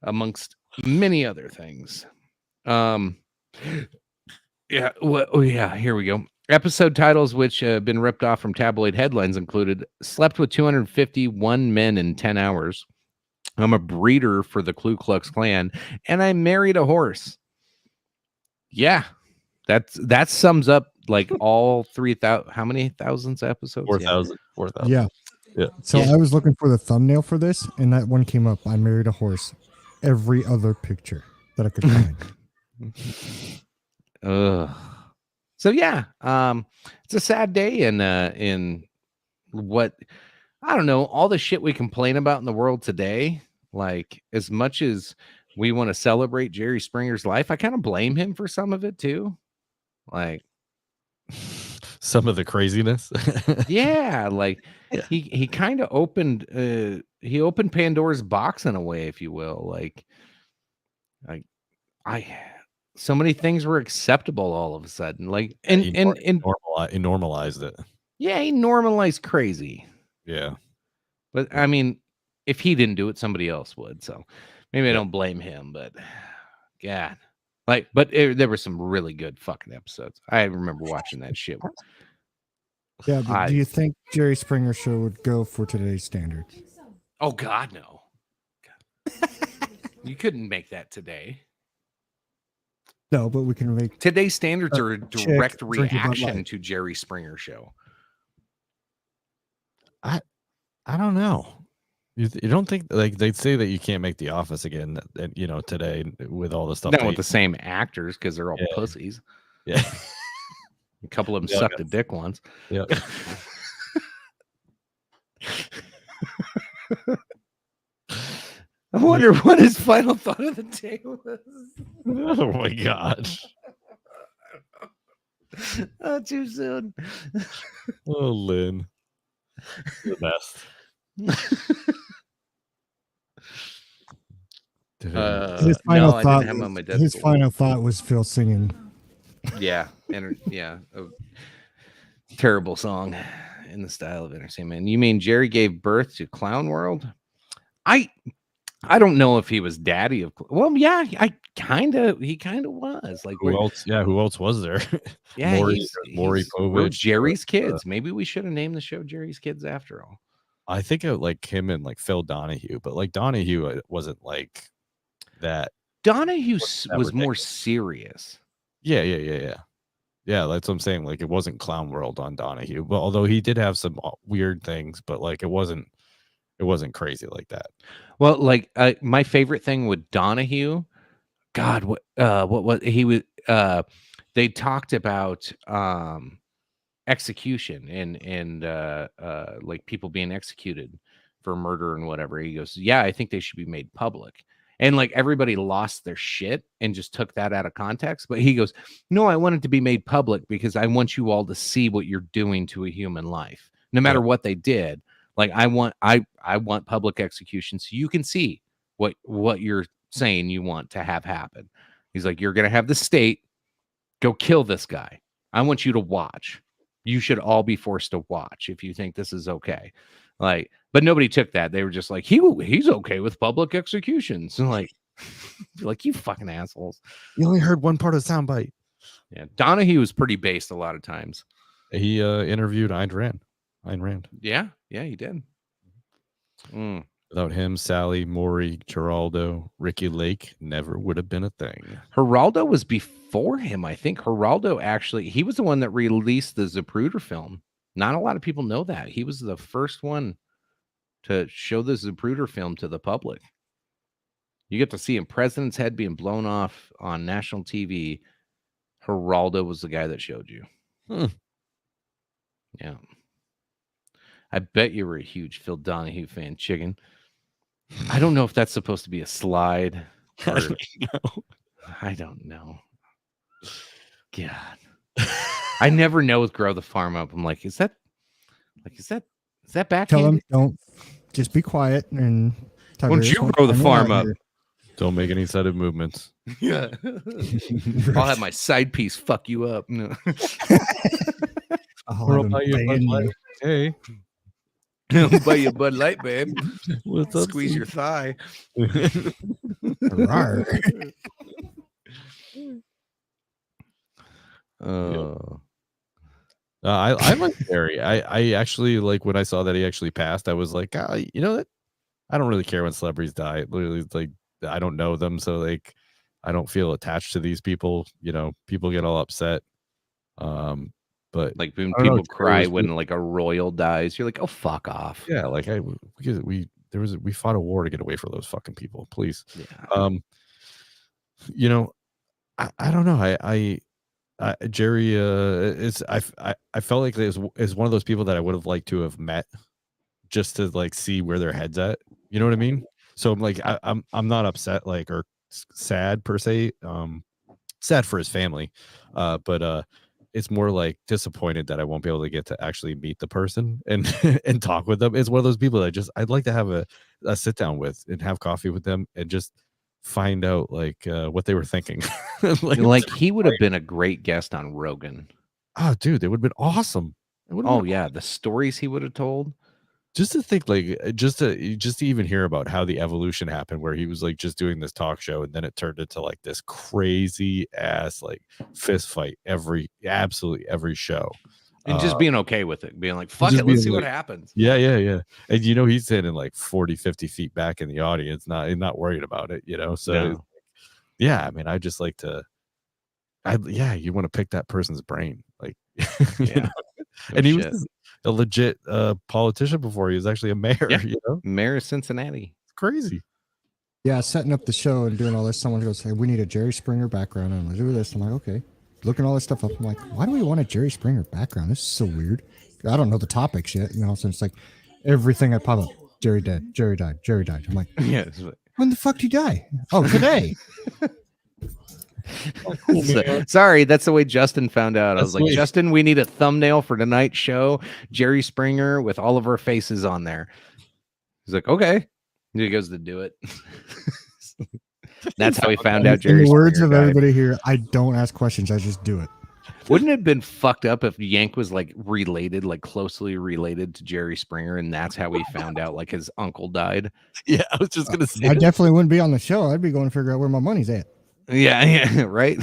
Amongst many other things. Here we go. Episode titles which have been ripped off from tabloid headlines included: slept with 251 men in 10 hours, I'm a breeder for the Ku Klux Klan, and I married a horse. Yeah, that sums up like all 3,000. How many thousands episodes? 4,000. 4,000. Yeah. Yeah. So Yeah. I was looking for the thumbnail for this, and that one came up. I married a horse. Every other picture that I could find. So yeah, it's a sad day in what I don't know, all the shit we complain about in the world today. Like, as much as we want to celebrate Jerry Springer's life, I kind of blame him for some of it too. Like, Some of the craziness. yeah, like Yeah. he kind of opened Pandora's box in a way, if you will. Like so many things were acceptable all of a sudden. Like He and normalized it. yeah, he normalized crazy. Yeah. But I mean, if he didn't do it, somebody else would. So maybe I don't blame him, but God. Like, but there were some really good fucking episodes. I remember watching that shit. Yeah, but do you think Jerry Springer show would go for today's standards? Oh God, no. You couldn't make that today. No, but we can make Today's standards are a chick direct drinking Bud reaction Light. to Jerry Springer show. I don't know. You don't think like they'd say that you can't make The Office again? And you know, today with all the stuff. Not with the same actors because they're all pussies. Yeah. A couple of them Yeah, sucked a dick once. Yeah. I wonder what his final thought of the day was. Oh my god. Oh, too soon. Oh, Lynn. The best. His final no, I thought. didn't have him on my desk. His final thought was Phil singing. Yeah, a terrible song in the style of entertainment. You mean Jerry gave birth to Clown World? I don't know if he was daddy of. Well, yeah, he kind of was. Like, who else? Yeah, who else was there? yeah, Maury we're Povich. Jerry's Kids. Maybe we should have named the show Jerry's Kids after all. I think it like him and like Phil Donahue, but like Donahue wasn't like that. Donahue that was more ridiculous. serious. Yeah. Yeah, that's what I'm saying. Like it wasn't Clown World on Donahue, but although he did have some weird things, but like it wasn't crazy like that. Well, like my favorite thing with Donahue, God, what he was they talked about execution and like people being executed for murder and whatever. He goes, yeah, I think they should be made public. And like everybody lost their shit and just took that out of context. But he goes, no, I want it to be made public because I want you all to see what you're doing to a human life, no matter what they did. Like I want public execution so you can see what you're saying you want to have happen. He's like, you're gonna have the state go kill this guy. I want you to watch. You should all be forced to watch if you think this is okay. Like, but nobody took that. They were just like, he's okay with public executions. And like you fucking assholes. You only heard one part of the soundbite. Yeah, Donahue was pretty based a lot of times. He interviewed Ayn Rand. Yeah, he did. Without him, Sally, Maury, Geraldo, Ricky Lake never would have been a thing. Geraldo was before him. I think Geraldo actually, he was the one that released the Zapruder film. Not a lot of people know that. He was the first one to show the Zapruder film to the public. You get to see him, President's head being blown off on national TV. Geraldo was the guy that showed you. Yeah. I bet you were a huge Phil Donahue fan, chicken. I don't know if that's supposed to be a slide. I don't know. God. I never know with Grow the Farm Up. I'm like, is that back? Tell him, don't just be quiet and. Won't you grow the farm up? Don't make any sudden movements. Yeah. I'll have my side piece fuck you up. No. I'll buy you Bud Light. Hey. I'll buy you a Bud Light, babe. What's up? Squeeze your thigh. I like Barry. I actually like when I saw that he actually passed. I was like, you know that I don't really care when celebrities die. Literally, like I don't know them, so like I don't feel attached to these people. You know, people get all upset. But Like when I don't know, people cry Jerry was- when like a royal dies, you're like, oh, fuck off. yeah, like we fought a war to get away from those fucking people. Please. Yeah. You know, I don't know. Jerry I felt like it is one of those people that I would have liked to have met just to like see where their head's at. You know what I mean? So I'm like I'm not upset like or sad per se. Sad for his family. But it's more like disappointed that I won't be able to get to actually meet the person and and talk with them. It's one of those people that I'd like to have a sit down with and have coffee with them and just find out like what they were thinking. like he would have been a great guest on Rogan. Oh, dude, it would have been awesome. Oh yeah, the stories he would have told. Just to think, like, just to even hear about how the evolution happened, where he was like just doing this talk show, and then it turned into like this crazy ass like fist fight absolutely every show, And just being okay with it, being like, fuck it, let's see what happens. Yeah. And you know, he's sitting like 40, 50 feet back in the audience, not worried about it, you know. So No. yeah, I mean, I just like to you want to pick that person's brain, like you know? And he was a legit politician before he was actually a mayor. Yeah. You know, Mayor of Cincinnati. it's crazy. Yeah, setting up the show and doing all this. Someone goes, "Hey, we need a Jerry Springer background," and I'm like, "Do this." I'm like, "Okay." Looking all this stuff up, I'm like, "Why do we want a Jerry Springer background? This is so weird." I don't know the topics yet, you know. So it's like everything I pop up. Jerry dead. Jerry died. Jerry died. I'm like, Yeah. when the fuck did he die? Oh, today. Sorry, that's the way Justin found out. I was like, sweet. Justin, we need a thumbnail for tonight's show. Jerry Springer with all of our faces on there. He's like, okay. And he goes to do it. That's how he found out Jerry In the words Springer of died. everybody here, I don't ask questions. I just do it. Wouldn't it have been fucked up if Yank was like related, like closely related to Jerry Springer, and that's how he found out like his uncle died? Yeah, I was just gonna say. I definitely wouldn't be on the show. I'd be going to figure out where my money's at. Yeah, right.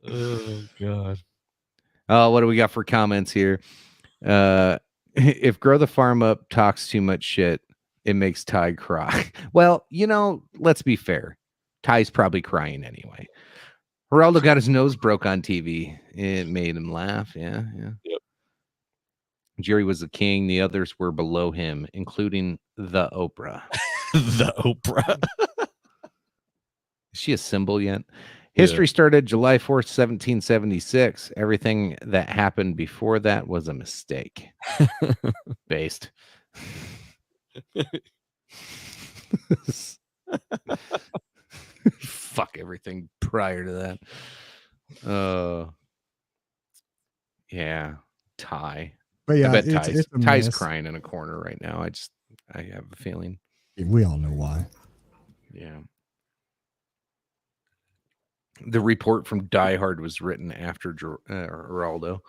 Oh god. What do we got for comments here? If Grow the Farm Up talks too much shit, it makes Ty cry. Well, you know, let's be fair. Ty's probably crying anyway. Geraldo got his nose broke on TV. It made him laugh. Yeah. Yep. Jerry was the king. The others were below him, including the Oprah. The Oprah. Is she a symbol yet? History started July 4th, 1776. Everything that happened before that was a mistake. Based. Fuck everything prior to that. Yeah. Ty. But yeah, I bet it's a Ty's mess. crying in a corner right now. I have a feeling. We all know why. Yeah. The report from Die Hard was written after Geraldo.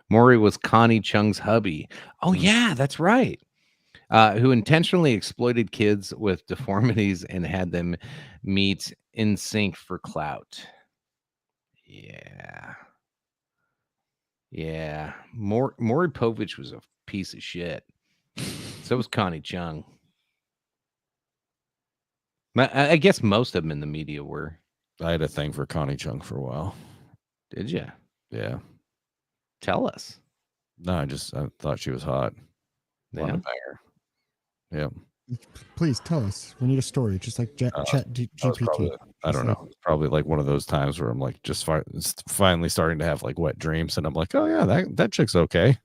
Maury was Connie Chung's hubby. Oh, yeah, that's right. Who intentionally exploited kids with deformities and had them meet in sync for clout. Yeah. Yeah. Maury Povich was a piece of shit. So was Connie Chung. I guess most of them in the media were. I had a thing for Connie Chung for a while. Did you? Yeah. Tell us. No, I thought she was hot. Yeah. Wanted to bang her. Yeah. Please tell us. We need a story, just like Chat That was GPT. probably- I don't know. It's probably like one of those times where I'm like just finally starting to have like wet dreams, and I'm like, oh yeah, that chick's okay.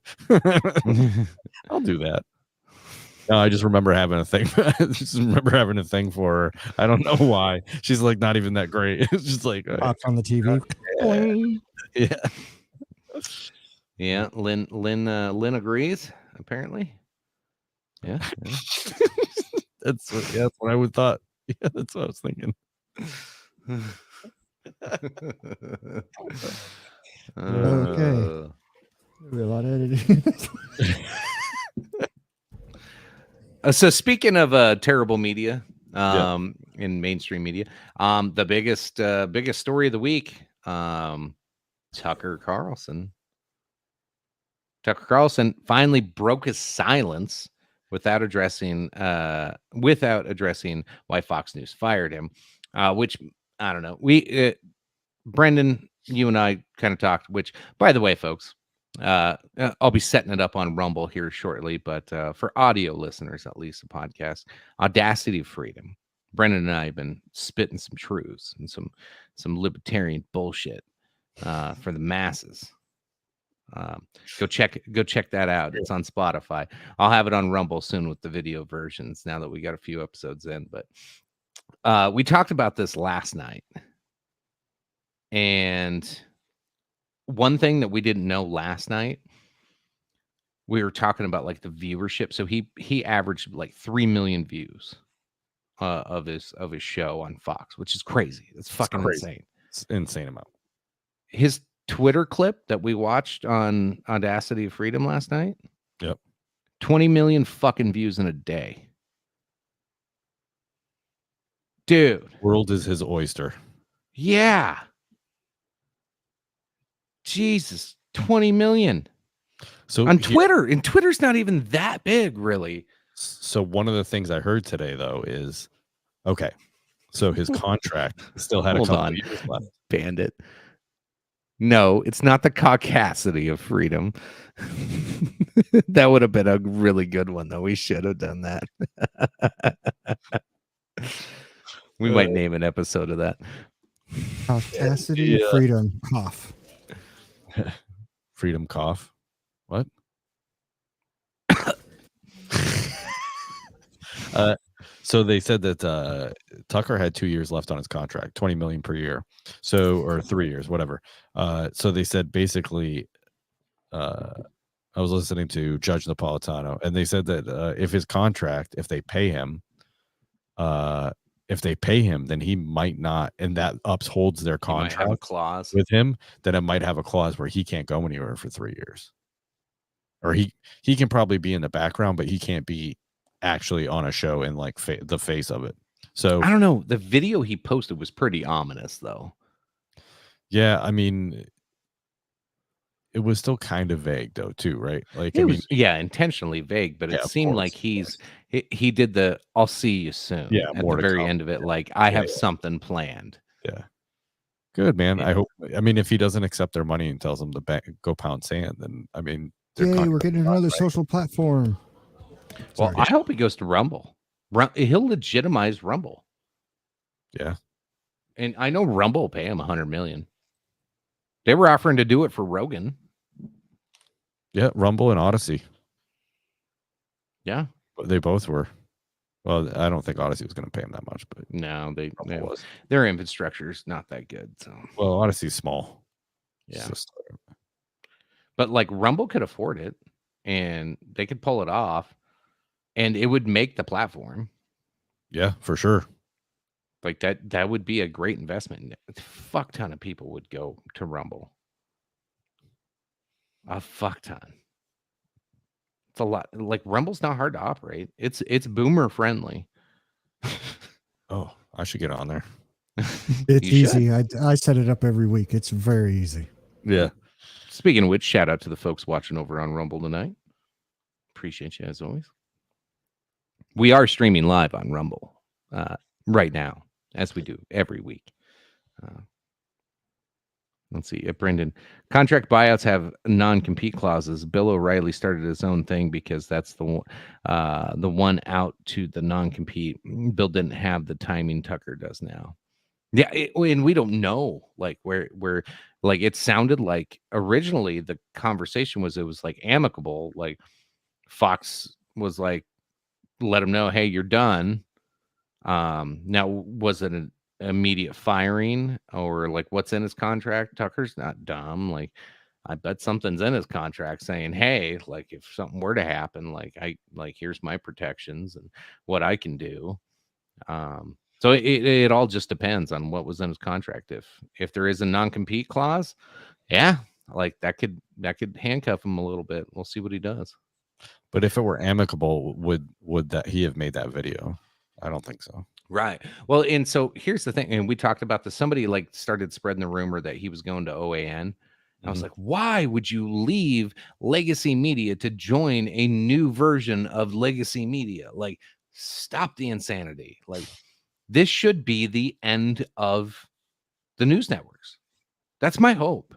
I'll do that. No, I just remember having a thing. For her. I don't know why. She's like not even that great. It's just like Pops on the TV. yeah. Yeah, Lynn agrees, apparently. Yeah. That's what I would thought. Yeah, that's what I was thinking. Okay. We have a lot of editing. So speaking of terrible media, in mainstream media, the biggest story of the week, Tucker Carlson finally broke his silence without addressing why Fox News fired him, which I don't know. Brendan, you and I kind of talked, which, by the way, folks, I'll be setting it up on Rumble here shortly, but for audio listeners, at least, the podcast, Audacity of Freedom. Brendan and I have been spitting some truths and some libertarian bullshit for the masses. Go check that out. It's on Spotify. I'll have it on Rumble soon with the video versions now that we got a few episodes in. But we talked about this last night. And one thing that we didn't know last night, we were talking about like the viewership. So he averaged like 3 million views of his show on Fox, which is crazy. It's fucking insane. It's insane amount. His Twitter clip that we watched on Audacity of Freedom last night. Yep. 20 million fucking views in a day. Dude. World is his oyster. Yeah. Jesus, 20 million. So on Twitter, and Twitter's not even that big, really. So one of the things I heard today, though, is okay. So his contract still had a couple of years left. Bandit. No, it's not the caucasity of freedom. That would have been a really good one, though. We should have done that. We might name an episode of that. Caucasity, freedom, cough. Freedom cough. What? So they said that Tucker had 2 years left on his contract, 20 million per year. So, or 3 years, whatever. So they said basically, I was listening to Judge Napolitano, and they said that if his contract, if they pay him, then he might not, and that upholds their contract have a clause with him, then it might have a clause where he can't go anywhere for 3 years. Or he can probably be in the background, but he can't be actually on a show in like the face of it. So I don't know. The video he posted was pretty ominous, though. Yeah, I mean, it was still kind of vague, though, too, right? Like, It was intentionally vague, but it seemed like he did the "I'll see you soon" at the very end of it. Like, I have something planned. Yeah, good, man. I hope. I mean, if he doesn't accept their money and tells them to go pound sand, then I mean, yay, we're getting another social platform. Well, I hope he goes to Rumble. He'll legitimize Rumble. Yeah, and I know Rumble will pay him $100 million. They were offering to do it for Rogan. Yeah, Rumble and Odyssey. Yeah, they both were. Well, I don't think Odyssey was going to pay him that much, but no, their infrastructure is not that good. So, well, Odyssey's small. Yeah, but like Rumble could afford it, and they could pull it off, and it would make the platform. Yeah, for sure. Like that would be a great investment. A fuck ton of people would go to Rumble. A fuck ton. It's a lot. Like Rumble's not hard to operate. It's boomer friendly. Oh, I should get on there. It's easy. I set it up every week. It's very easy. Yeah. Speaking of which, shout out to the folks watching over on Rumble tonight. Appreciate you as always. We are streaming live on Rumble right now, as we do every week. Let's see. Brendan, contract buyouts have non-compete clauses. Bill O'Reilly started his own thing because that's the one out to the non-compete. Bill didn't have the timing Tucker does now. Yeah, and we don't know like where like it sounded like originally the conversation was like amicable. Like Fox was like, let him know, hey, you're done. Now was it an immediate firing or like what's in his contract? Tucker's not dumb. Like I bet something's in his contract saying, hey, like if something were to happen, like here's my protections and what I can do. So it all just depends on what was in his contract. If there is a non-compete clause, yeah, like that could handcuff him a little bit. We'll see what he does. But if it were amicable, would that he have made that video? I don't think so. Right. Well, and so here's the thing, and we talked about this. Somebody like started spreading the rumor that he was going to OAN, I was like, why would you leave legacy media to join a new version of legacy media? Like, stop the insanity. Like, this should be the end of the news networks. That's my hope.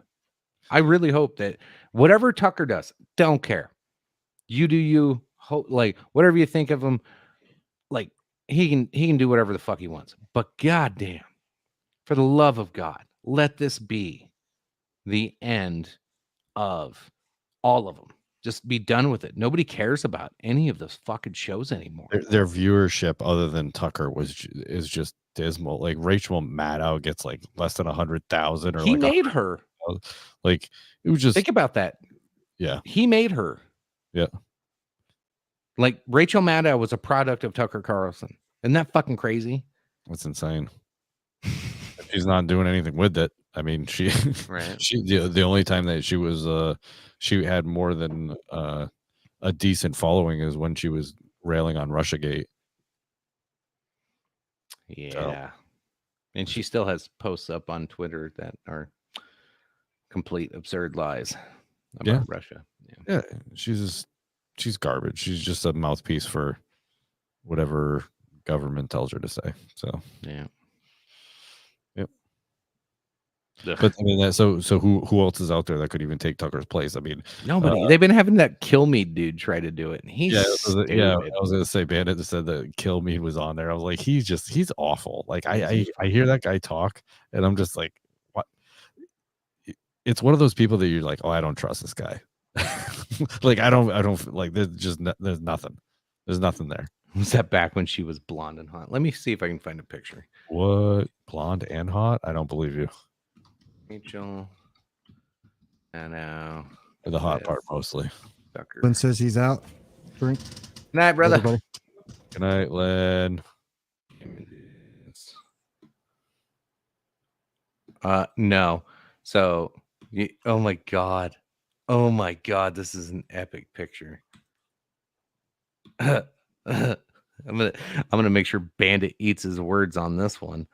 I really hope that whatever Tucker does, don't care. You do you. Like, whatever you think of him, like, he can do whatever the fuck he wants. But goddamn, for the love of God, let this be the end of all of them. Just be done with it. Nobody cares about any of those fucking shows anymore. Their viewership, other than Tucker, is just dismal. Like Rachel Maddow gets like less than 100,000, or He like made her. Like, it was just, Think about that. yeah, He made her. yeah. Like, Rachel Maddow was a product of Tucker Carlson. Isn't that fucking crazy? That's insane. She's not doing anything with it. I mean, Right. the only time that she was she had more than a decent following is when she was railing on Russiagate. Yeah. So. And she still has posts up on Twitter that are complete absurd lies about Russia. Yeah, she's garbage. She's just a mouthpiece for whatever government tells her to say. So yeah. Yep. Ugh. But I mean, so who else is out there that could even take Tucker's place? I mean, Nobody. They've been having that Kilmeade dude try to do it, and he's I stupid. was gonna say Bandit said that Kilmeade was on there. I was like, he's awful. Like I hear that guy talk, and I'm just like, what? It's one of those people that you're like, oh, I don't trust this guy. Like I don't like. There's nothing. There's nothing there. Was that back when she was blonde and hot? Let me see if I can find a picture. What, blonde and hot? I don't believe you. Rachel. I know. The hot part mostly. Tucker. Glenn says he's out. Drink. Good night, brother. Everybody. Good night, Len. No. So, oh my god. Oh my god, this is an epic picture. I'm gonna make sure Bandit eats his words on this one.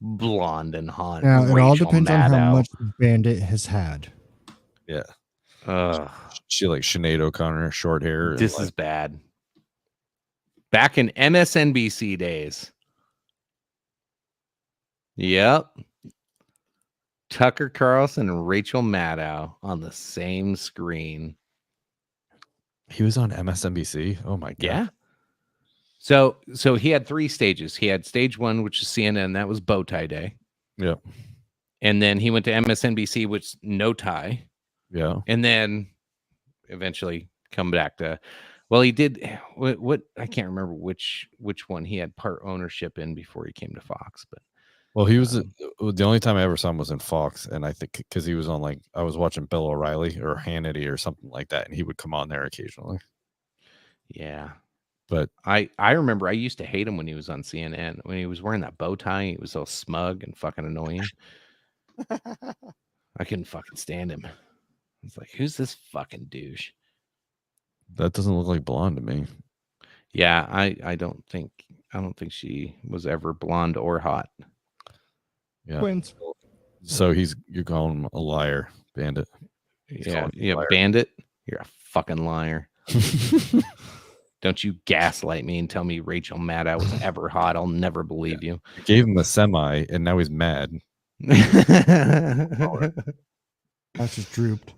Blonde and hot. Now, it all Rachel depends on how Maddow. much Bandit has had. Yeah. Ugh. She like Sinead O'Connor, short hair. and, This like, is bad. Back in MSNBC days. Yep. Tucker Carlson and Rachel Maddow on the same screen. he was on MSNBC. Oh my god. Yeah. So he had 3 stages. He had stage 1, which is CNN. That was bow tie day. Yeah. And then he went to MSNBC, which no tie. Yeah. And then eventually come back to, well, he did what I can't remember which one he had part ownership in before he came to Fox, but Well, he was the only time I ever saw him was in Fox, and I think because he was on like I was watching Bill O'Reilly or Hannity or something like that, and he would come on there occasionally. yeah. But I remember I used to hate him when he was on CNN. When he was wearing that bow tie, he was so smug and fucking annoying. I couldn't fucking stand him. It's like, who's this fucking douche? that doesn't look like blonde to me. Yeah, I don't think she was ever blonde or hot. Yeah. Twins. So you're calling him a liar, Bandit. He's Yeah, calling you a liar. Bandit, you're a fucking liar. Don't you gaslight me and tell me Rachel Maddow was ever hot. I'll never believe you. Gave him a semi, and now he's mad. That's just drooped.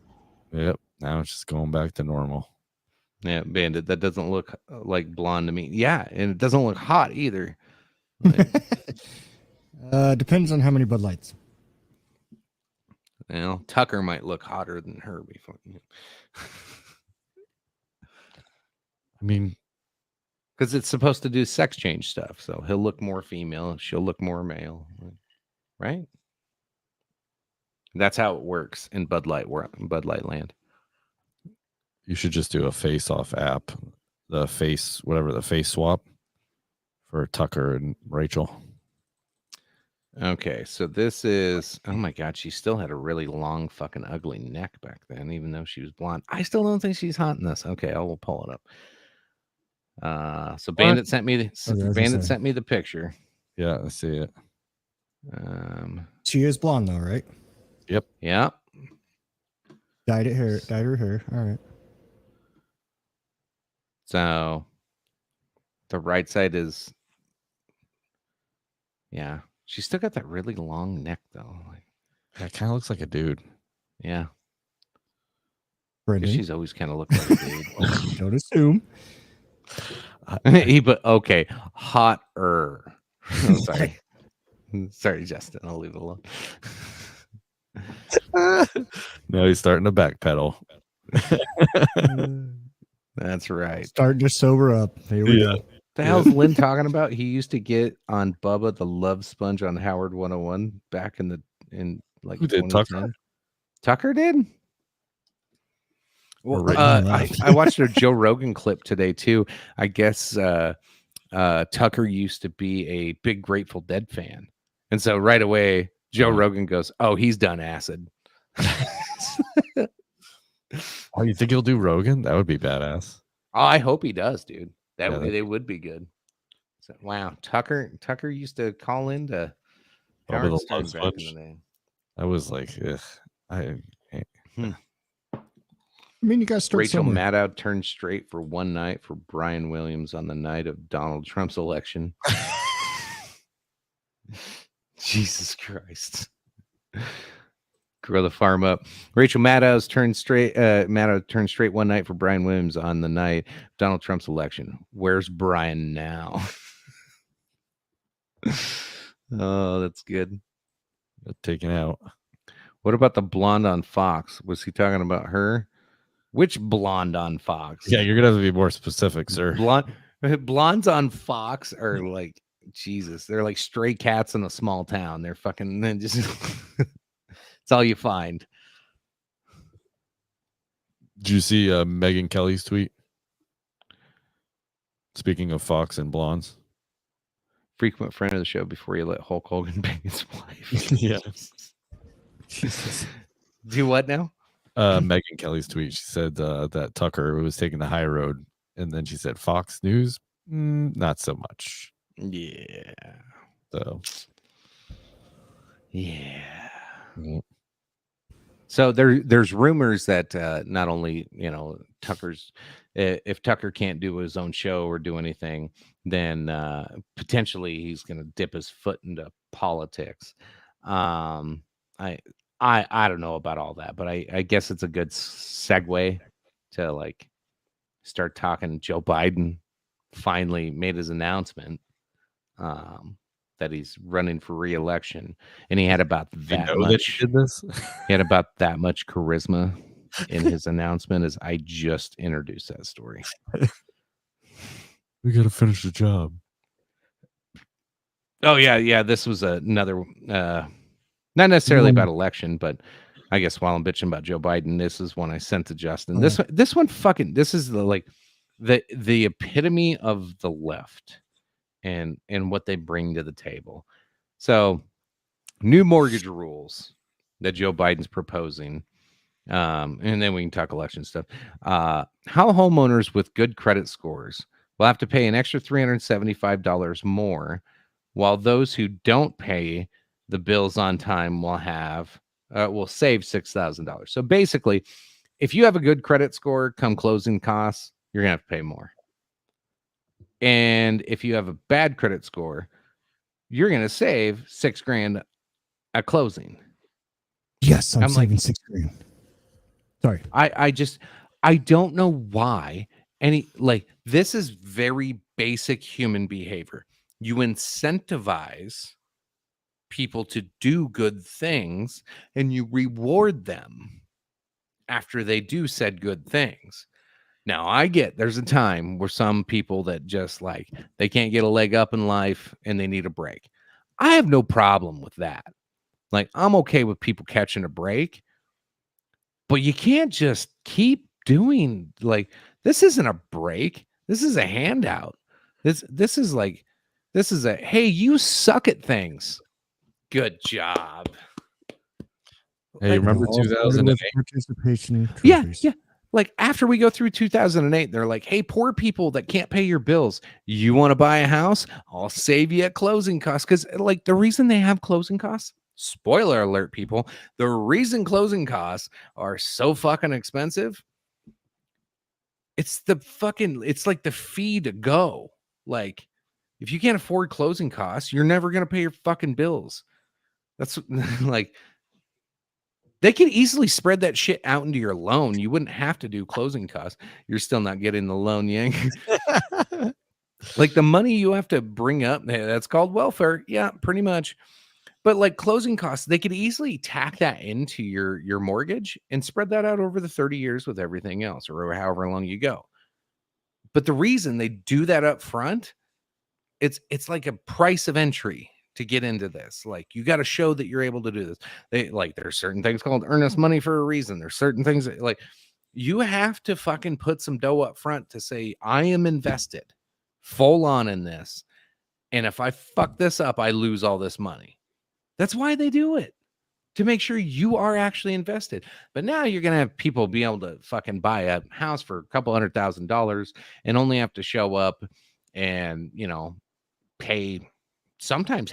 Yep. Now it's just going back to normal. Yeah, Bandit, that doesn't look like blonde to me. Yeah, and it doesn't look hot either. Like, Depends on how many Bud Lights. you know, Tucker might look hotter than her before. I mean, Because it's supposed to do sex change stuff. So he'll look more female. She'll look more male. Right? That's how it works in Bud Light land. you should just do a face-off app, the face swap for Tucker and Rachel. Okay, so this is, oh my God, she still had a really long fucking ugly neck back then, even though she was blonde. I still don't think she's hot in this. Okay, I will pull it up. So Bandit sent me the picture. Yeah, I see it. She is blonde though, right? Yeah. Dyed her hair. All right. So the right side is, yeah. She's still got that really long neck though. Like, That kind of looks like a dude. yeah. 'Cause Brendan, she's always kind of looked like a dude. don't assume. But okay, hotter. Oh, sorry. Sorry, Justin. I'll leave it alone. Now he's starting to backpedal. That's right. Starting to sober up. Here we go. The hell's Lynn talking about? He used to get on Bubba the Love Sponge on Howard 101 back in like Who did, 2010. Tucker did? Well, Original I watched a Joe Rogan clip today too. I guess Tucker used to be a big Grateful Dead fan, and so right away Joe Rogan goes, "Oh, he's done acid." Oh, you think he'll do Rogan? That would be badass. Oh, I hope he does, dude. Yeah, They would be good. So, wow, Tucker used to call into Bubba the Howard's Love time back in Sponge. the day. I was like, ugh, I mean, you got to start Rachel somewhere. Maddow turned straight for one night for Brian Williams on the night of Donald Trump's election. Jesus Christ. Grow the farm up. Rachel Maddow turned straight one night for Brian Williams on the night of Donald Trump's election. Where's Brian now? Oh, that's good. taken out. What about the blonde on Fox? Was he talking about her? Which blonde on Fox? Yeah, you're gonna have to be more specific, sir. Blondes on Fox are like Jesus. They're like stray cats in a small town. They're fucking just it's all you find. Did you see Megyn Kelly's tweet? Speaking of Fox and blondes. Frequent friend of the show before you let Hulk Hogan bang his wife. Yeah. Jesus. Do what now? Megyn Kelly's tweet. She said that Tucker was taking the high road, and then she said Fox News, not so much. Yeah. So. Yeah. Mm. So there's rumors that not only Tucker's if Tucker can't do his own show or do anything, then potentially he's going to dip his foot into politics. I don't know about all that, but I guess it's a good segue to like start talking. Joe Biden finally made his announcement that he's running for re-election, and he had about that much. That he did this? He had about that much charisma in his announcement as I just introduced that story. We got to finish the job. Oh yeah. This was another, not necessarily about election, but I guess while I'm bitching about Joe Biden, this is one I sent to Justin. This one fucking, this is the epitome of the left and what they bring to the table. So new mortgage rules that Joe Biden's proposing. And then we can talk election stuff. How homeowners with good credit scores will have to pay an extra $375 more, while those who don't pay the bills on time will save $6,000. So basically, if you have a good credit score, come closing costs, you're gonna have to pay more. And if you have a bad credit score, you're gonna save $6,000 at closing. Yes, I'm saving like, $6,000. Sorry. I don't know why this is very basic human behavior. You incentivize people to do good things and you reward them after they do said good things. Now, I get there's a time where some people that just like they can't get a leg up in life and they need a break. I have no problem with that. Like, I'm okay with people catching a break, but you can't just keep doing this isn't a break. This is a handout. This is a hey, you suck at things. Good job. Hey, remember 2008? Participation Yeah, trophies. yeah. Like after we go through 2008, they're like, hey, poor people that can't pay your bills. You want to buy a house? I'll save you at closing costs. Because the reason they have closing costs spoiler alert, people, the reason closing costs are so fucking expensive, it's like the fee to go. Like, if you can't afford closing costs, you're never going to pay your fucking bills. That's like, they could easily spread that shit out into your loan. You wouldn't have to do closing costs. You're still not getting the loan, Yang. Like, the money you have to bring up, that's called welfare. Yeah, pretty much. But like closing costs, they could easily tack that into your mortgage and spread that out over the 30 years with everything else, or however long you go. But the reason they do that up front, it's like a price of entry to get into this. Like, you got to show that you're able to do this. There's certain things called earnest money for a reason. There's certain things that, like, you have to fucking put some dough up front to say, I am invested full on in this. And if I fuck this up, I lose all this money. That's why they do it, to make sure you are actually invested. But now you're going to have people be able to fucking buy a house for $200,000 and only have to show up and, pay sometimes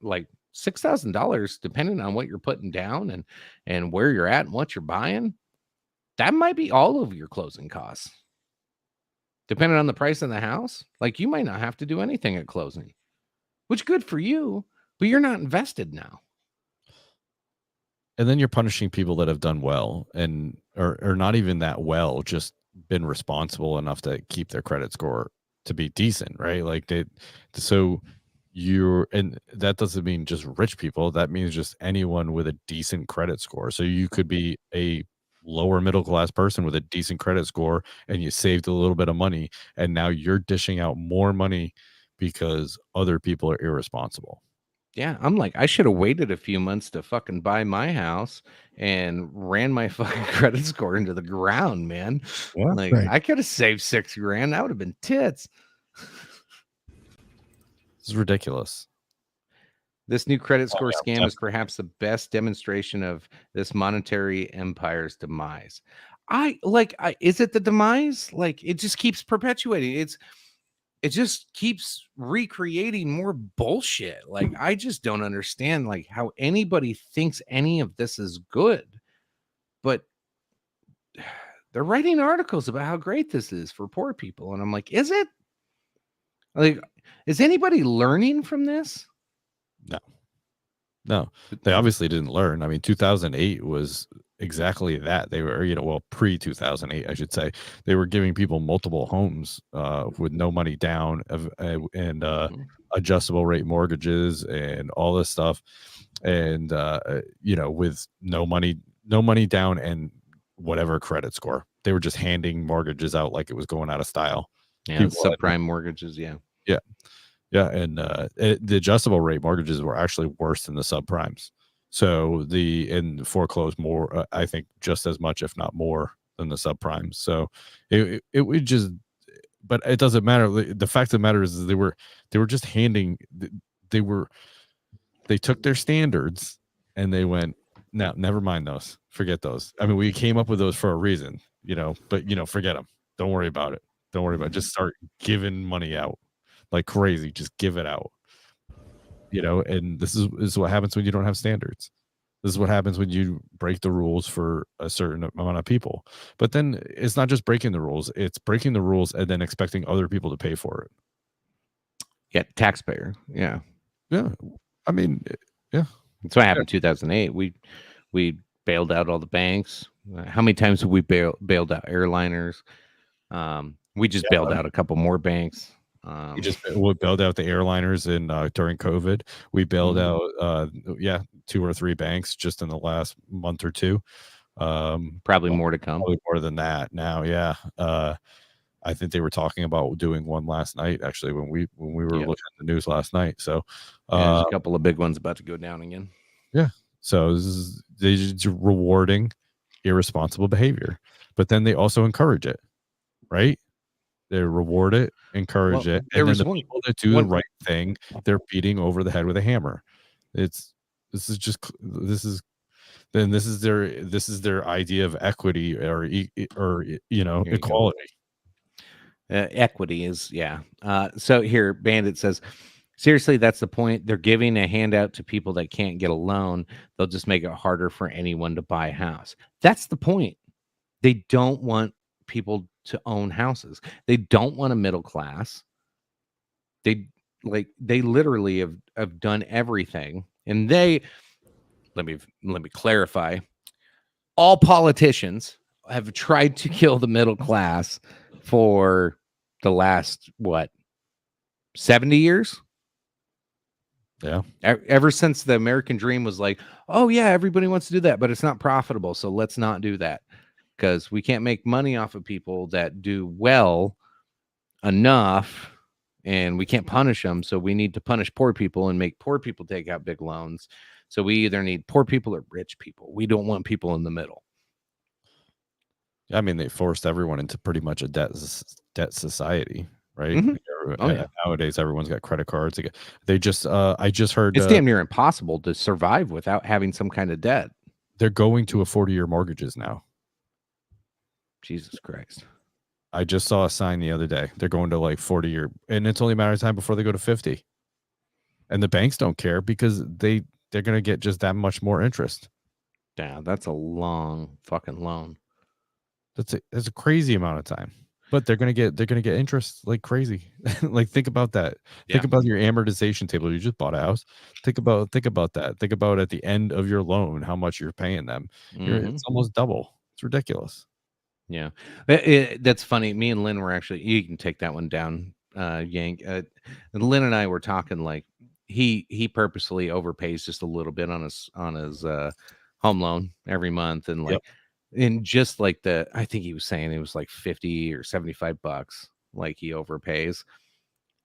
like $6,000, depending on what you're putting down and where you're at and what you're buying. That might be all of your closing costs. Depending on the price of the house, like, you might not have to do anything at closing, which good for you, but you're not invested now. And then you're punishing people that have done well and or not even that well, just been responsible enough to keep their credit score to be decent, right? Like, and that doesn't mean just rich people. That means just anyone with a decent credit score. So you could be a lower middle class person with a decent credit score and you saved a little bit of money, and now you're dishing out more money because other people are irresponsible. Yeah, I'm like, I should have waited a few months to fucking buy my house and ran my fucking credit score into the ground, man. Yeah, like, right. I could have saved $6,000. That would have been tits. This is ridiculous. This new credit score yeah, scam is perhaps the best demonstration of this monetary empire's demise. Is it the demise? Like, it just keeps perpetuating. It just keeps recreating more bullshit. Like, I just don't understand, like, how anybody thinks any of this is good. But they're writing articles about how great this is for poor people. And I'm like, is it? Like, is anybody learning from this? No, they obviously didn't learn. I mean, 2008 was exactly that. They were, pre 2008, I should say, they were giving people multiple homes with no money down and adjustable rate mortgages and all this stuff. And, with no money down and whatever credit score, they were just handing mortgages out like it was going out of style. Yeah, subprime mortgages. Yeah. Yeah, and the adjustable rate mortgages were actually worse than the subprimes. So the foreclosed more, I think, just as much, if not more, than the subprimes. So it would just, but it doesn't matter. The fact of the matter is they were just handing. They took their standards and they went, no, never mind those. Forget those. I mean, we came up with those for a reason, but forget them. Don't worry about it. Don't worry about it. Just start giving money out like crazy. Just give it out. And this is what happens when you don't have standards. This is what happens when you break the rules for a certain amount of people. But then it's not just breaking the rules, it's breaking the rules and then expecting other people to pay for it. Yeah, taxpayer. Yeah. Yeah. I mean, yeah. That's what happened in 2008. We bailed out all the banks. How many times have we bailed out airliners? We just bailed out a couple more banks. We just bailed out the airliners during COVID. We bailed out 2 or 3 banks just in the last month or two. Probably more to come. Probably more than that now. Yeah. I think they were talking about doing one last night, actually, when we were looking at the news last night. So there's a couple of big ones about to go down again. Yeah. So they're just rewarding irresponsible behavior, but then they also encourage it, right? They reward it, encourage it, and then the people that do the right thing, they're beating over the head with a hammer. This is their idea of equity or equality. Equity is, yeah. So here, Bandit says, Seriously, that's the point. They're giving a handout to people that can't get a loan. They'll just make it harder for anyone to buy a house. That's the point. They don't want people to own houses. They don't want a middle class. They literally have done everything. And let me clarify. All politicians have tried to kill the middle class for the last 70 years? Yeah. Ever since the American dream was like, oh yeah, everybody wants to do that, but it's not profitable, so let's not do that because we can't make money off of people that do well enough, and we can't punish them, so we need to punish poor people and make poor people take out big loans. So we either need poor people or rich people. We don't want people in the middle. I mean, they forced everyone into pretty much a debt society, right? Mhm. Oh, yeah. Nowadays, everyone's got credit cards. They just, I just heard It's damn near impossible to survive without having some kind of debt. they're going to a 40-year mortgages now. Jesus Christ. I just saw a sign the other day. They're going to like 40-year, and it's only a matter of time before they go to 50. And the banks don't care because they're going to get just that much more interest. Yeah, that's a long fucking loan. That's a crazy amount of time. But they're gonna get interest like crazy. Like think about that. Yeah. Think about your amortization table. You just bought a house. Think about that. Think about at the end of your loan how much you're paying them. It's almost double. It's ridiculous. Yeah, that's funny. Me and Lynn were actually. You can take that one down, Yank. Lynn and I were talking like he purposely overpays just a little bit on his home loan every month, and like. Yep. And just like I think he was saying it was like $50 or $75, like he overpays,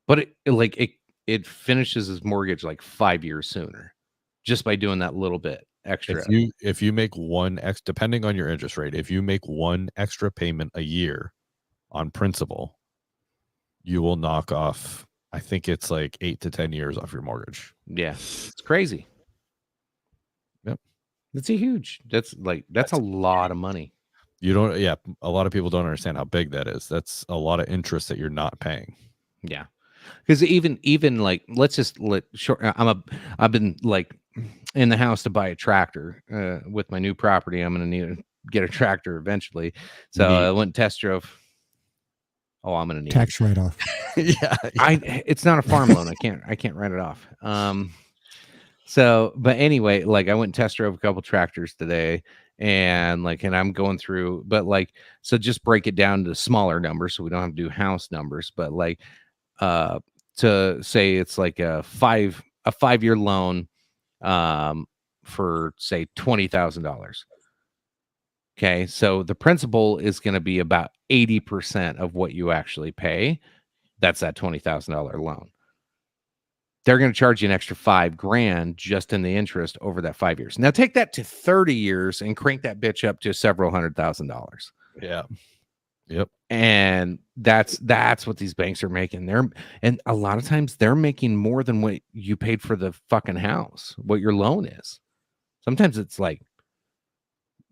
but it finishes his mortgage like 5 years sooner, just by doing that little bit extra. If you make depending on your interest rate, if you make one extra payment a year on principal, you will knock off. I think it's like 8 to 10 years off your mortgage. Yeah, it's crazy. Yep. That's a lot of money. You don't, yeah. A lot of people don't understand how big that is. That's a lot of interest that you're not paying. Yeah, because even like I've been like in the house to buy a tractor with my new property. I'm gonna need to get a tractor eventually. So I went test drove. Oh, I'm gonna need tax write off. Yeah, it's not a farm loan. I can't write it off. So, but anyway, like I went and test drove a couple tractors today, and I'm going through, but so just break it down to smaller numbers so we don't have to do house numbers, but to say it's like a 5-year loan, for say $20,000. Okay. So the principal is going to be about 80% of what you actually pay. That's that $20,000 loan. They're going to charge you an extra $5,000 just in the interest over that 5 years. Now take that to 30 years and crank that bitch up to several $100,000. Yeah. Yep. And that's what these banks are making. And a lot of times they're making more than what you paid for the fucking house, what your loan is. Sometimes it's like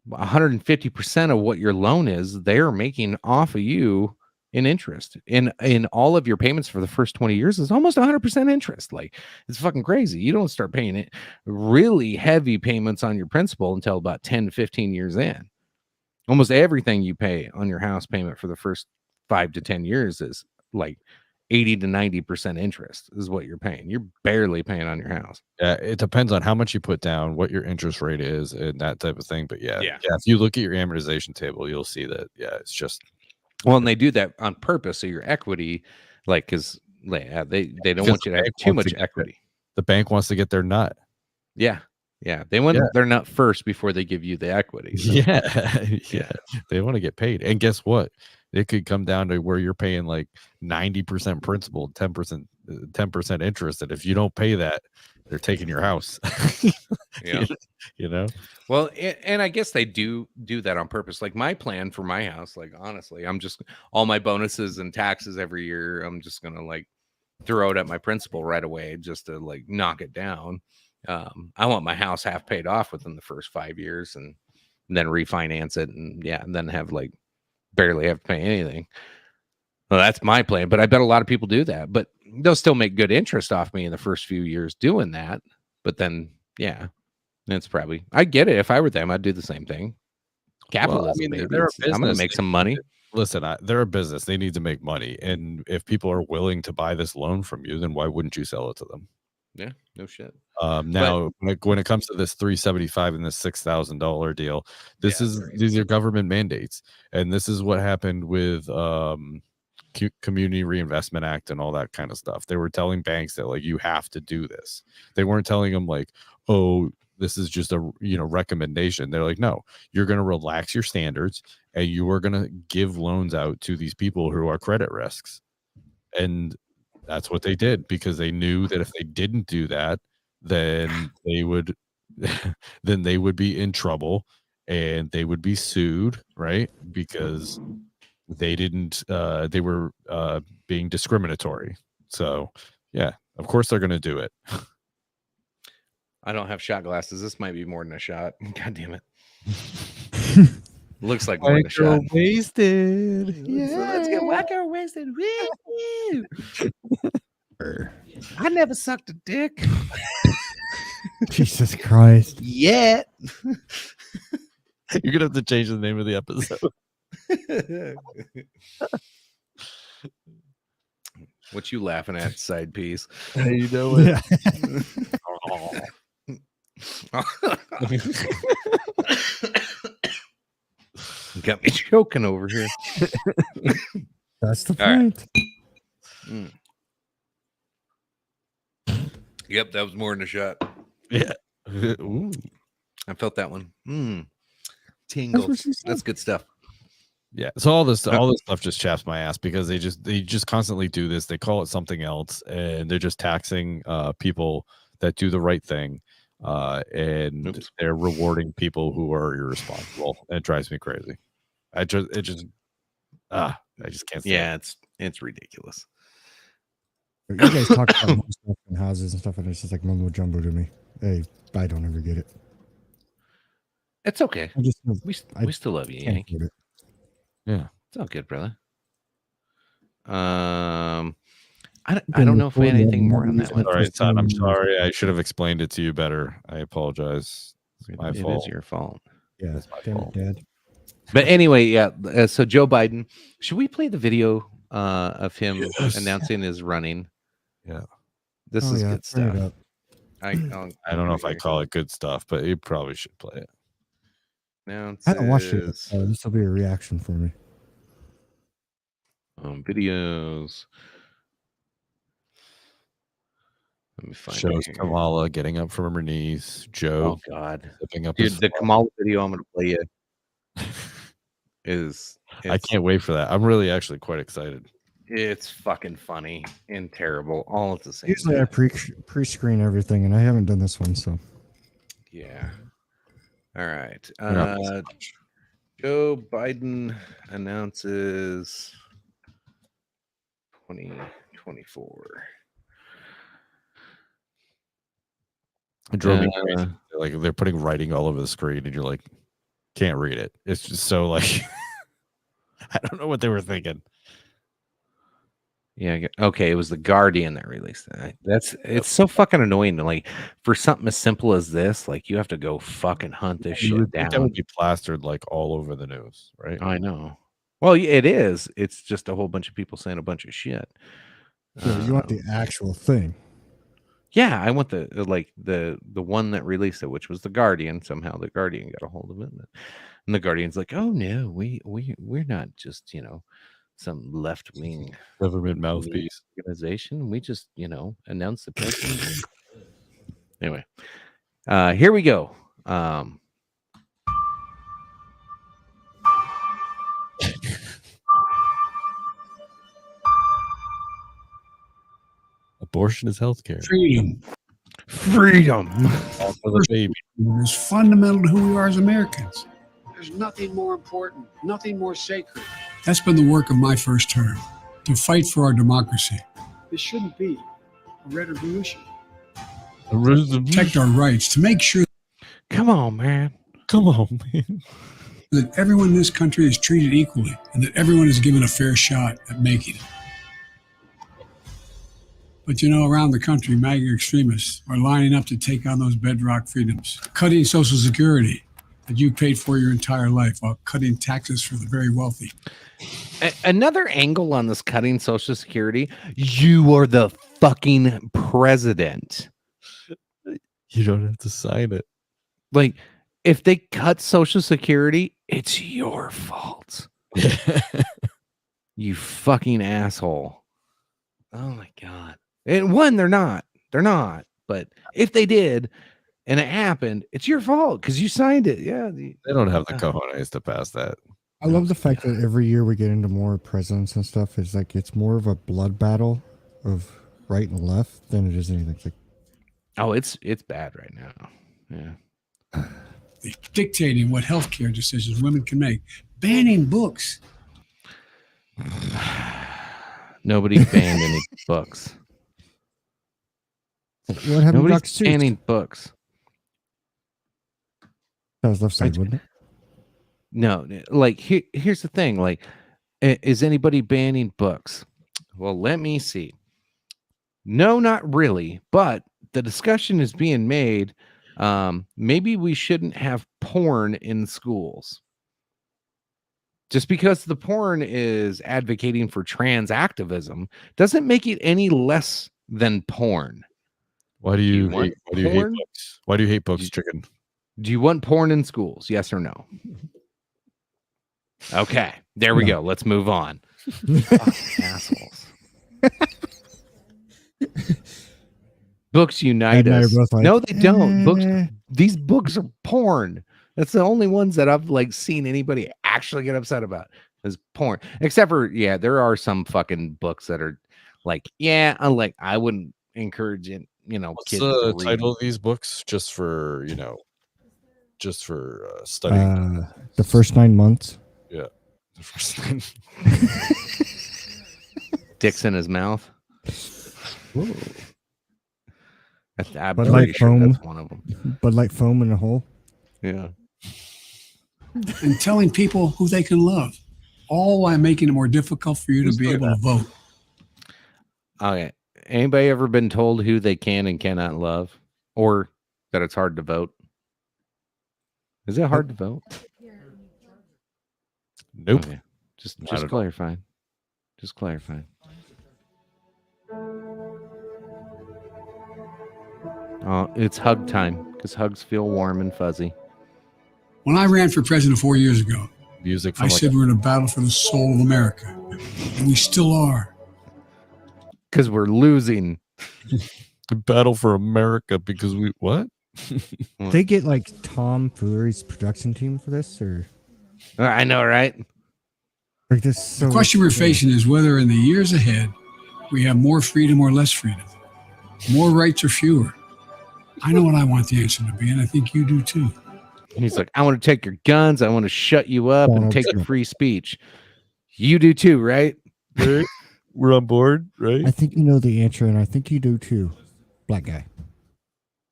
150% of what your loan is, they're making off of you in interest. In all of your payments for the first 20 years is almost 100% interest. Like, it's fucking crazy. You don't start paying it really heavy payments on your principal until about 10 to 15 years in. Almost everything you pay on your house payment for the first 5 to 10 years is like 80 to 90% interest is what you're paying. You're barely paying on your house. Yeah, it depends on how much you put down, what your interest rate is, and that type of thing. But yeah, if you look at your amortization table, you'll see that it's just. Well, and they do that on purpose. So your equity, because they don't want you to have too much equity. The bank wants to get their nut. Yeah. Yeah. They want their nut first before they give you the equity. So. Yeah. They want to get paid. And guess what? It could come down to where you're paying like 90% principal, 10% interest. And if you don't pay that, they're taking your house. Yeah. You know? Well, and I guess they do that on purpose. Like my plan for my house, like honestly, I'm just all my bonuses and taxes every year, I'm just gonna like throw it at my principal right away just to like knock it down. I want my house half paid off within the first 5 years and then refinance it and then have like barely have to pay anything. Well, that's my plan, but I bet a lot of people do that. But they'll still make good interest off me in the first few years doing that. But then, yeah, that's probably, I get it. If I were them, I'd do the same thing. Capitalism. Well, I mean, baby. they're a I'm going to business. make some money. Listen, they're a business. They need to make money. And if people are willing to buy this loan from you, then why wouldn't you sell it to them? Yeah, no shit. Now, when it comes to this $375 and this $6,000 deal, these are government mandates, and this is what happened with Community Reinvestment Act and all that kind of stuff. They were telling banks that like you have to do this. They weren't telling them like, oh, this is just a recommendation. They're like, no, you're going to relax your standards and you are going to give loans out to these people who are credit risks. And that's what they did, because they knew that if they didn't do that, then they would be in trouble and they would be sued, right? Because they didn't they were being discriminatory. So yeah, of course they're going to do it. I don't have shot glasses. This might be more than a shot. God damn it. Looks like more than a shot. Wasted. Yeah, let's get wacko wasted. I never sucked a dick. Jesus Christ. Yet. You're gonna have to change the name of the episode. What you laughing at, side piece? You know it. Got me choking over here. That's the All right. point. Yep, that was more than a shot. Yeah. Ooh. I felt that one. That's Tingles. what she said. That's good stuff. Yeah. So all this stuff just chaps my ass, because they just constantly do this. They call it something else, and they're just taxing people that do the right thing. And they're rewarding people who are irresponsible. It drives me crazy. I just can't. Yeah, it's ridiculous. You guys talk about more stuff and houses and stuff, and it's just like mumbo jumbo to me. Hey, I don't ever get it. It's okay. I just We still love you, can't Yank. get it. Yeah. It's all good, brother. I don't know if we had anything more on that one. All right, son. I'm sorry. I should have explained it to you better. I apologize. It's my It fault. is your fault. Yeah, It's my damn it, fault. Dad. But anyway, yeah. So Joe Biden, should we play the video of him Yes. announcing his running? Yeah. This Oh, is yeah, good turn it stuff. up. I don't know if I call it good stuff, but you probably should play it. I haven't watched it, Announces so this will be a reaction for me. videos. Let me find it Shows here. Kamala getting up from her knees. Joe Oh God, zipping up dude! his The Kamala video I'm going to play you is I can't wait for that. I'm really actually quite excited. It's fucking funny and terrible all at the same Usually I time. pre-screen everything, and I haven't done this one, so Yeah. All right. You're not missing much. Joe Biden announces 2024. It drove me crazy. Like they're putting writing all over the screen, and you're like, can't read it. It's just so like, I don't know what they were thinking. Yeah. Okay. It was the Guardian that released that. It's so fucking annoying. Like for something as simple as this, like you have to go fucking hunt this You shit would think that down. would be plastered like all over the news, right? I know. Well, it is. It's just a whole bunch of people saying a bunch of shit. yeah, you want the actual thing. Yeah, I want the one that released it, which was the Guardian. Somehow the Guardian got a hold of it, and the Guardian's like, "Oh no, we're not just some left wing Government mouthpiece. organization. We just announced the president." Anyway, here we go. Abortion is healthcare. Freedom All for the baby. is fundamental to who we are as Americans. There's nothing more important, nothing more sacred. That's been the work of my first term, to fight for our democracy. This shouldn't be a red revolution. Protect our rights, to make sure. Come on, man. Come on, man. that everyone in this country is treated equally and that everyone is given a fair shot at making it. But around the country, MAGA extremists are lining up to take on those bedrock freedoms, cutting Social Security that you paid for your entire life while cutting taxes for the very wealthy. Another angle on this cutting Social Security, you are the fucking president. You don't have to sign it. Like, if they cut Social Security, it's your fault. You fucking asshole. Oh my God. And one, they're not. But if they did and it happened, it's your fault because you signed it. Yeah. They don't have the cojones to pass that. I love the fact that every year we get into more presidents and stuff. It's like it's more of a blood battle of right and left than it is anything. It's like, oh, it's bad right now. Yeah. They're dictating what healthcare decisions women can make, banning books. Nobody banned any books. what happened to Dr. Nobody's Seuss? banning books. That was left side, wasn't it? No, like here's the thing. Like, is anybody banning books? Well, let me see. No, not really. But the discussion is being made. Maybe we shouldn't have porn in schools. Just because the porn is advocating for trans activism doesn't make it any less than porn. Why do you want hate porn? books? Why do you hate books, Chicken? Do you want porn in schools? Yes or no? Okay, there we go. Let's move on. Fucking assholes. Books unite us. Like, No, they don't. Books. These books are porn. That's the only ones that I've like seen anybody actually get upset about is porn. Except for there are some fucking books that are like like I wouldn't encourage it. What's kids the to read. title of these books? Just for studying. The first 9 months. Yeah, the first thing. Dicks in his mouth. Ooh. I'm Bud pretty Light sure foam. that's one of them. Bud Light foam in a hole. Yeah. And telling people who they can love, all while making it more difficult for you to be able to vote. Okay. Anybody ever been told who they can and cannot love, or that it's hard to vote? Is it hard to vote? Nope. Okay. Just Not at all. clarifying. Just clarifying. Oh, it's hug time because hugs feel warm and fuzzy. When I ran for president 4 years ago, Music from I said we're in a battle for the soul of America. And we still are. Because we're losing. Battle for America because we what? They get like Tom Furry's production team for this, or I know, right? like this. So The question we're facing is whether in the years ahead we have more freedom or less freedom, more rights or fewer. I know what I want the answer to be, and I think you do too. And he's like, I want to take your guns. I want to shut you up and take your free speech. You do too, right? Right? We're on board, right? I think you know the answer, and I think you do too, black guy.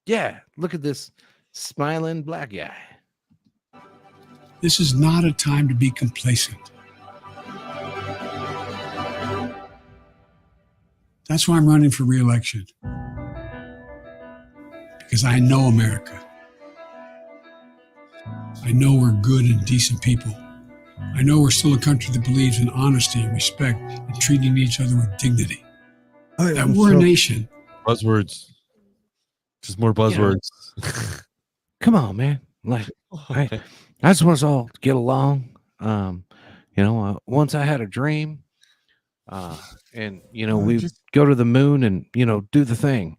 Yeah. Look at this smiling black guy. This is not a time to be complacent. That's why I'm running for re-election. Because I know America. I know we're good and decent people. I know we're still a country that believes in honesty and respect and treating each other with dignity. That we're a nation. Buzzwords. Just more buzzwords. Come on, man. Like, I just want us all to get along. Once I had a dream, and we go to the moon and do the thing.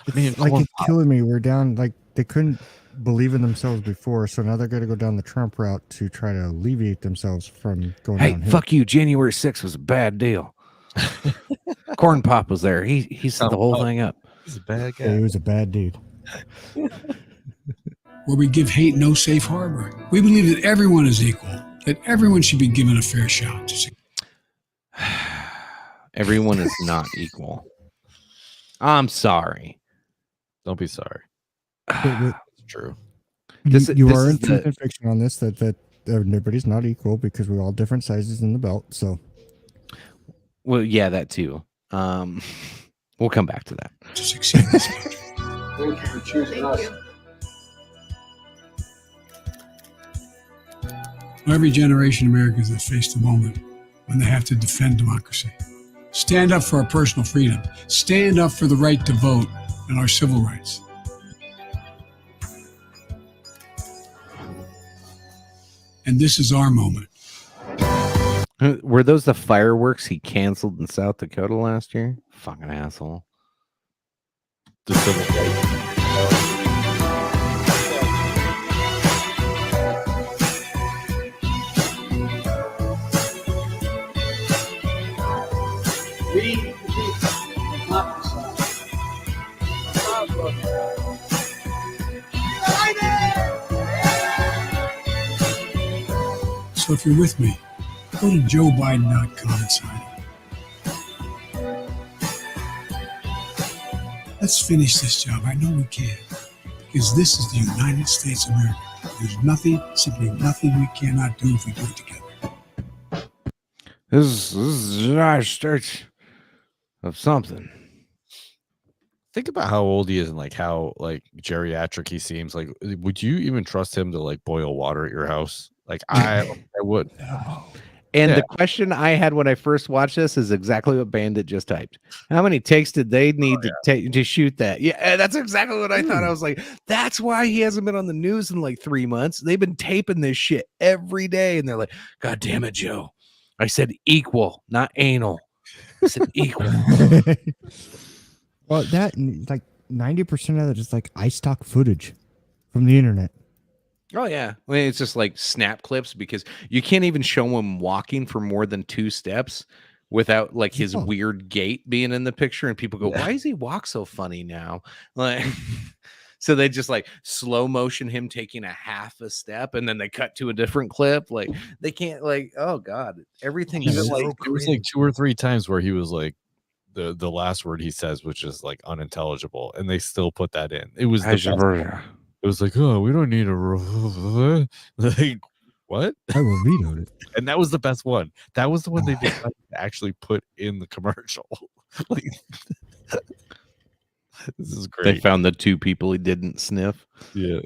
It's like it's killing me. We're down like they couldn't believe in themselves before, so now they're going to go down the Trump route to try to alleviate themselves from going Hey, downhill. fuck you. January 6th was a bad deal. Corn Pop was there. He set the whole thing up. He's a bad guy. Yeah, he was a bad dude. Where we give hate no safe harbor. We believe that everyone is equal, that everyone should be given a fair shot to succeed. Everyone is not equal. I'm sorry. Don't be sorry. But It's true. you This are is in full the- conviction on this that everybody's not equal because we're all different sizes in the belt. So, Well, yeah, that too. We'll come back to that. To succeed in this country. Thank you for choosing us. Every generation of Americans that face the moment when they have to defend democracy. Stand up for our personal freedom. Stand up for the right to vote and our civil rights. And this is our moment. Were those the fireworks he canceled in South Dakota last year? Fucking asshole. The civil rights. We democracy. So if you're with me, go to joebiden.com and sign up. Let's finish this job. I know we can. Because this is the United States of America. There's nothing, simply nothing we cannot do if we do it together. This is a nice stretch of something. Think about how old he is and like how like geriatric he seems. Like, would you even trust him to like boil water at your house? Like, I would. And the question I had when I first watched this is exactly what Bandit just typed. How many takes did they need to shoot that? Yeah, that's exactly what I thought. I was like, that's why he hasn't been on the news in like 3 months. They've been taping this shit every day, and they're like, God damn it, Joe. I said equal, not anal. I said equal. Well, that like 90% of it is like iStock footage from the internet. Oh yeah, I mean, it's just like snap clips because you can't even show him walking for more than 2 steps without like his weird gait being in the picture, and people go, "Why does he walk so funny now?" Like, so they just like slow motion him taking a half a step, and then they cut to a different clip. Like they can't like, oh god, everything is so like there was like 2 or 3 times where he was like the last word he says, which is like unintelligible, and they still put that in. It was the best. It was like, oh, we don't need a like what? I will read it. And that was the best one. That was the one they decided to actually put in the commercial. Like, this is great. They found the 2 people he didn't sniff. Yeah.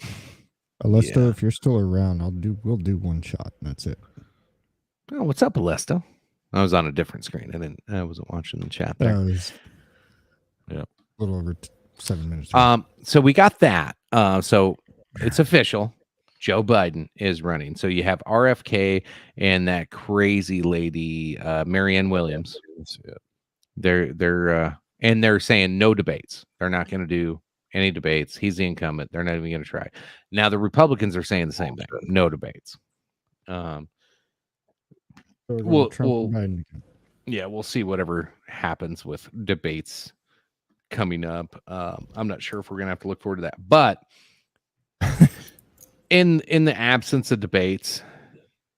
Alesto, if you're still around, we'll do one shot. And that's it. Oh, what's up, Alesto? I was on a different screen. I wasn't watching the chat there. Yeah. A little over 7 minutes. So we got that. So it's official. Joe Biden is running. So you have RFK and that crazy lady, Marianne Williams. Yeah. They're saying no debates. They're not going to do any debates. He's the incumbent. They're not even going to try. Now the Republicans are saying the same thing. No debates. We'll see whatever happens with debates coming up. I'm not sure if we're gonna have to look forward to that, but in the absence of debates,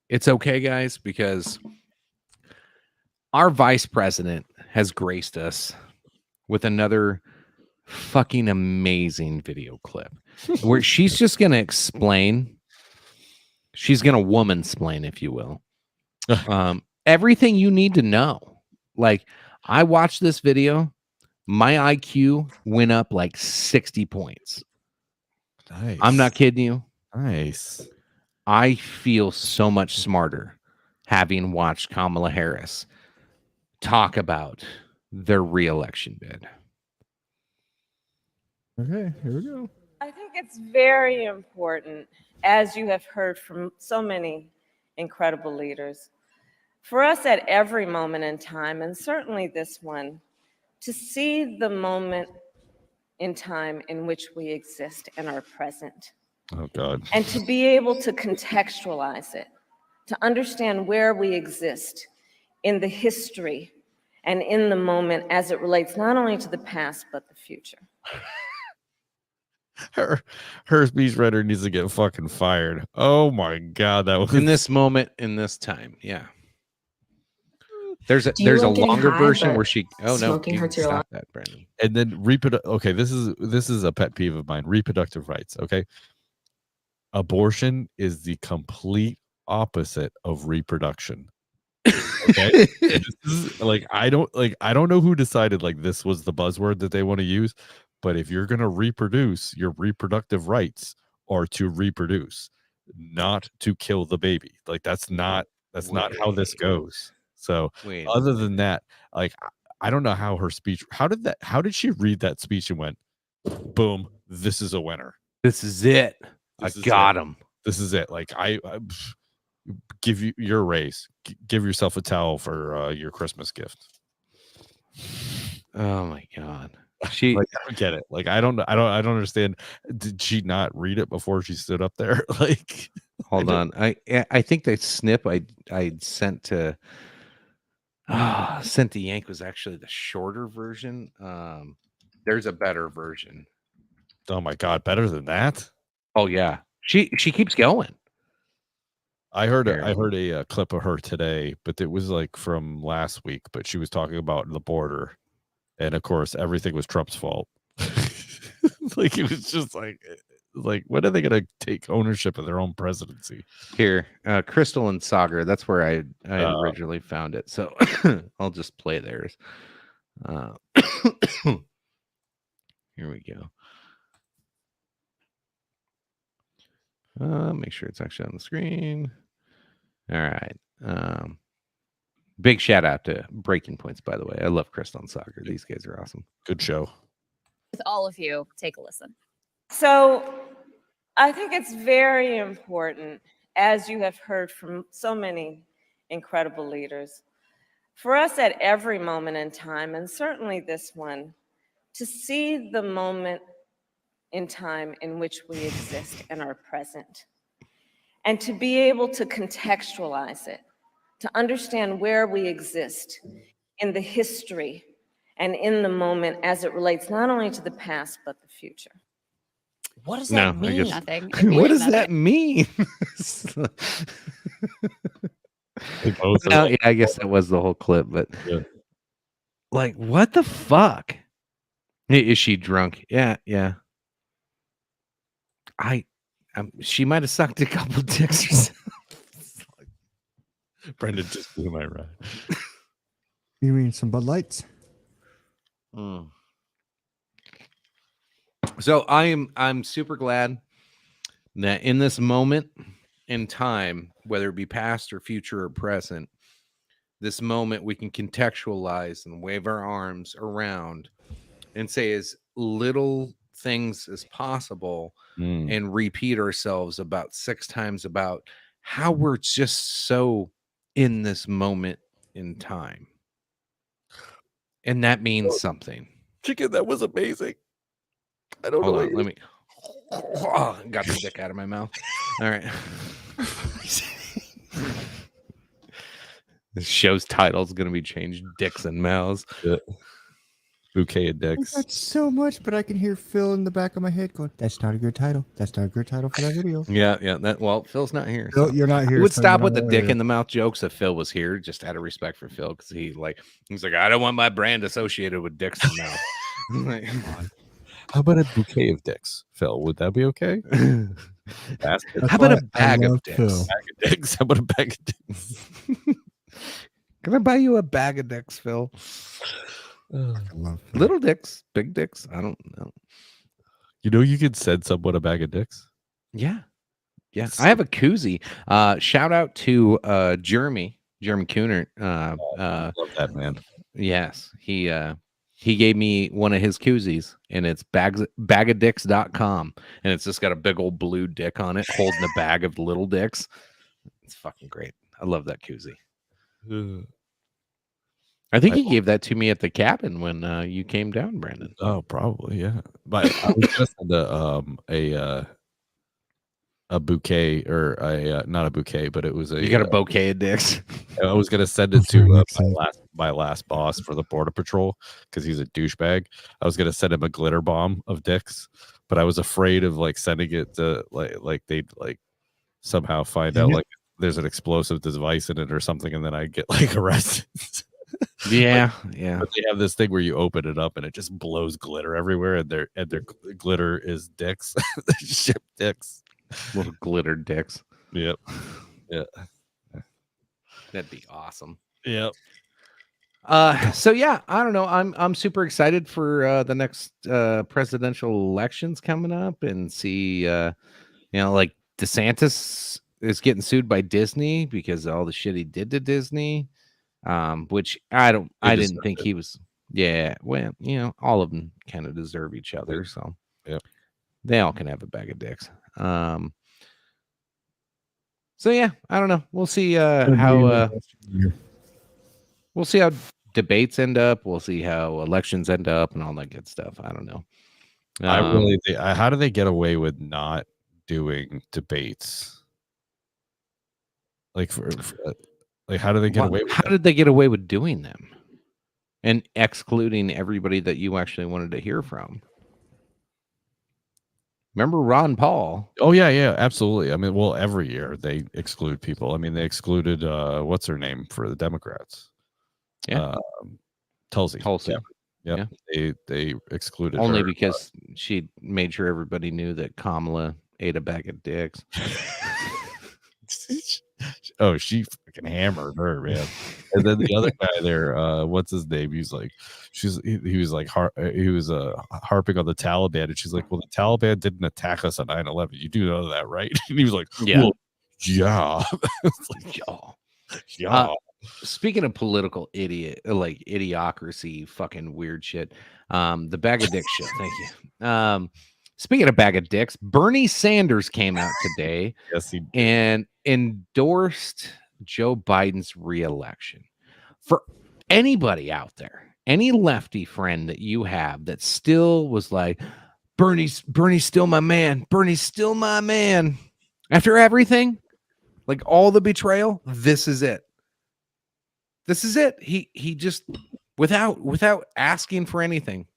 it's okay, guys, because our vice president has graced us with another fucking amazing video clip where she's just gonna explain. She's gonna woman-splain, if you will, everything you need to know. Like, I watched this video. My IQ went up like 60 points. Nice. I'm not kidding you. Nice. I feel so much smarter having watched Kamala Harris talk about their re-election bid. Okay, here we go. I think it's very important, as you have heard from so many incredible leaders, for us at every moment in time, and certainly this one, to see the moment in time in which we exist and are present. Oh, God. And to be able to contextualize it, to understand where we exist in the history and in the moment as it relates not only to the past, but the future. Her speechwriter needs to get fucking fired. Oh, my God. That was in this moment, in this time. Yeah. There's a longer version where she smoking hurts your lungs. That, Brandon. And then okay, this is a pet peeve of mine. Reproductive rights. Okay. Abortion is the complete opposite of reproduction. Okay. Like I don't know who decided like this was the buzzword that they want to use, but if you're going to reproduce, your reproductive rights are to reproduce, not to kill the baby. Like that's not how this goes. So other than that, like I don't know how her speech, how did she read that speech and went, boom, this is a winner. This is it. I got him. This is it. Like I give you your raise. Give yourself a towel for your Christmas gift. Oh my God. She like, I don't get it. Like I don't understand. Did she not read it before she stood up there? Like hold on. I think the snip I sent to Yank was actually the shorter version. There's a better version. Oh my God, better than that? Oh yeah. She keeps going. I heard a clip of her today, but it was like from last week, but she was talking about the border. And of course, everything was Trump's fault. Like it was just like when are they going to take ownership of their own presidency? Here, Crystal and Sagar. That's where I originally found it. So I'll just play theirs. Here we go. Make sure it's actually on the screen. All right. Big shout out to Breaking Points, by the way. I love Crystal and Sagar. These guys are awesome. Good show. With all of you, take a listen. So I think it's very important, as you have heard from so many incredible leaders, for us at every moment in time, and certainly this one, to see the moment in time in which we exist and are present, and to be able to contextualize it, to understand where we exist in the history and in the moment as it relates not only to the past, but the future. What does that mean? Nothing. What does that mean? No, yeah, I guess that was the whole clip, but like, what the fuck? Is she drunk? Yeah. She might have sucked a couple dicks or something. Brendan just blew my ride. You mean some Bud Lights? So I'm super glad that in this moment in time, whether it be past or future or present, this moment we can contextualize and wave our arms around and say as little things as possible and repeat ourselves about 6 times about how we're just so in this moment in time. And that means something. Chicken, that was amazing. I don't know. Let me got the dick out of my mouth. All right. This show's title is going to be changed. Dicks and Mouths. Yeah. Bouquet of dicks. That's so much, but I can hear Phil in the back of my head going, that's not a good title. That's not a good title for that video. Yeah. Well, Phil's not here. Phil, you're not here. We would so stop with the dick in the mouth jokes if Phil was here, just out of respect for Phil, because he's like, I don't want my brand associated with dicks in the mouth. How about a bouquet of dicks, Phil? Would that be okay? How about a bag of dicks? How about a bag of dicks? Can I buy you a bag of dicks, Phil? Little dicks, big dicks. I don't know. You know, you could send someone a bag of dicks. Yeah. I have a koozie. Shout out to Jeremy Cooner. Love that man. Yes, he gave me one of his koozies, and it's bagadicks.com, and it's just got a big old blue dick on it holding a bag of little dicks. It's fucking great. I love that koozie. I think he gave that to me at the cabin when you came down, Brandon. Oh, probably, yeah. But I was just a bouquet, or not a bouquet, but it was you got a bouquet of dicks. I was gonna send it to my last boss for the Border Patrol because he's a douchebag. I was gonna send him a glitter bomb of dicks, but I was afraid of like sending it to like they'd like somehow find out like there's an explosive device in it or something, and then I get like arrested. Yeah. But they have this thing where you open it up and it just blows glitter everywhere, and their glitter is dicks. Ship dicks. Little glitter dicks. Yep. Yeah. That'd be awesome. Yep. So yeah, I don't know. I'm super excited for the next presidential elections coming up and see like DeSantis is getting sued by Disney because of all the shit he did to Disney. Which I didn't think he was. Yeah, well, all of them kind of deserve each other, so yeah, they all can have a bag of dicks. So yeah, I don't know. We'll see how we'll see how debates end up. We'll see how elections end up and all that good stuff. I don't know. How do they get away with not doing debates? Like how do they get away with how did they get away with doing them and excluding everybody that you actually wanted to hear from? Remember Ron Paul? Oh yeah, absolutely. I mean, well, every year they exclude people. I mean, they excluded what's her name for the Democrats? Yeah, Tulsi. Yeah. They excluded only her. because she made sure everybody knew that Kamala ate a bag of dicks. Oh, she fucking hammered her, man. And then the other guy there, what's his name? He was like harping on the Taliban, and she's like, "Well, the Taliban didn't attack us on 9/11. You do know that, right?" And he was like, "Yeah, well, yeah." It's like, yeah. Speaking of political idiocracy, fucking weird shit. The bag of dicks shit. Thank you. Speaking of bag of dicks, Bernie Sanders came out today and endorsed Joe Biden's reelection. For anybody out there, any lefty friend that you have that still was like, Bernie's still my man. Bernie's still my man. After everything, like all the betrayal, this is it. This is it. He just without asking for anything.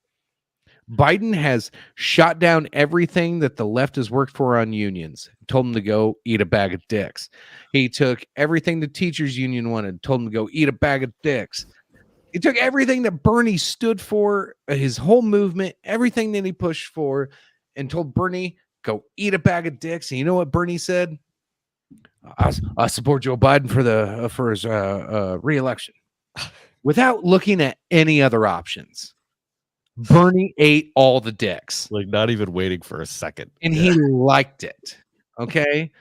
Biden has shot down everything that the left has worked for on unions, told them to go eat a bag of dicks. He took everything the teachers union wanted, told them to go eat a bag of dicks. He took everything that Bernie stood for, his whole movement, everything that he pushed for, and told Bernie, go eat a bag of dicks. And you know what Bernie said? I support Joe Biden for his re-election. Without looking at any other options. Bernie ate all the dicks. Like not even waiting for a second. And he liked it. Okay.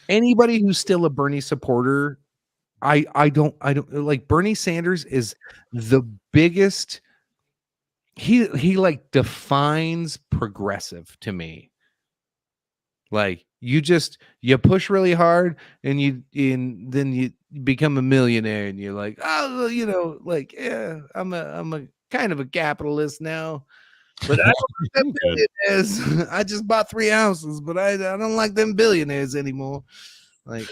Anybody who's still a Bernie supporter, I don't like Bernie Sanders is the biggest. He like defines progressive to me. Like you push really hard and then you become a millionaire and you're like, oh, like, yeah, I'm a kind of a capitalist now, but I don't like them billionaires. I just bought 3 houses, but I don't like them billionaires anymore. Like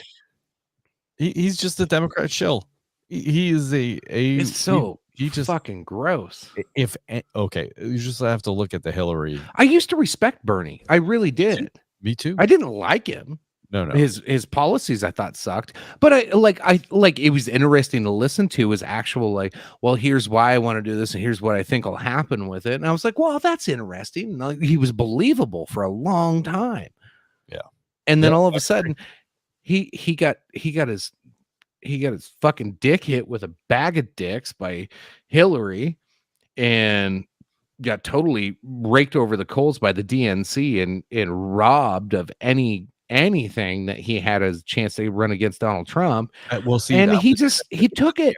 he's just a Democrat shill. He is it's so he just fucking gross. Okay, you just have to look at the Hillary. I used to respect Bernie. I really did. Me too. I didn't like him. No. His policies I thought sucked, but I it was interesting to listen to his actual like, well, here's why I want to do this and here's what I think will happen with it. And I was like, well, that's interesting. Like, he was believable for a long time. Yeah. And then all of a sudden he got his fucking dick hit with a bag of dicks by Hillary and got totally raked over the coals by the DNC and robbed of anything that he had a chance to run against Donald Trump. We'll see. And he took it.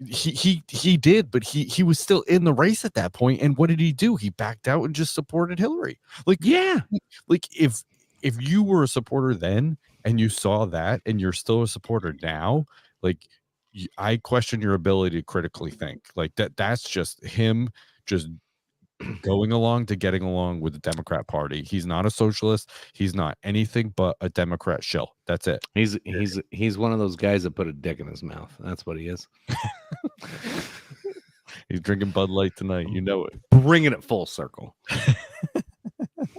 He did, but he was still in the race at that point. And what did he do? He backed out and just supported Hillary. Like, yeah, like if you were a supporter then and you saw that and you're still a supporter now, like I question your ability to critically think. Like that's just him just going along to getting along with the Democrat Party. He's not a socialist. He's not anything but a Democrat shill. That's it. He's one of those guys that put a dick in his mouth. That's what he is. He's drinking Bud Light tonight. You know it. Bringing it full circle.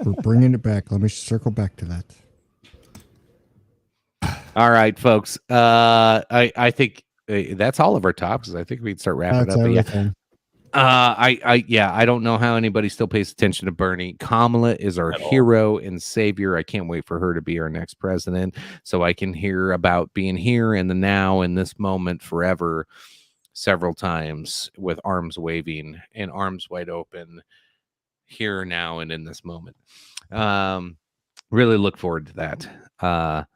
We're bringing it back. Let me circle back to that. All right, folks. I think that's all of our topics. I think we'd start wrapping up. I don't know how anybody still pays attention to Bernie. Kamala is our hero and savior. I can't wait for her to be our next president, so I can hear about being here in the now, in this moment, forever, several times with arms waving and arms wide open, here now and in this moment. Really look forward to that.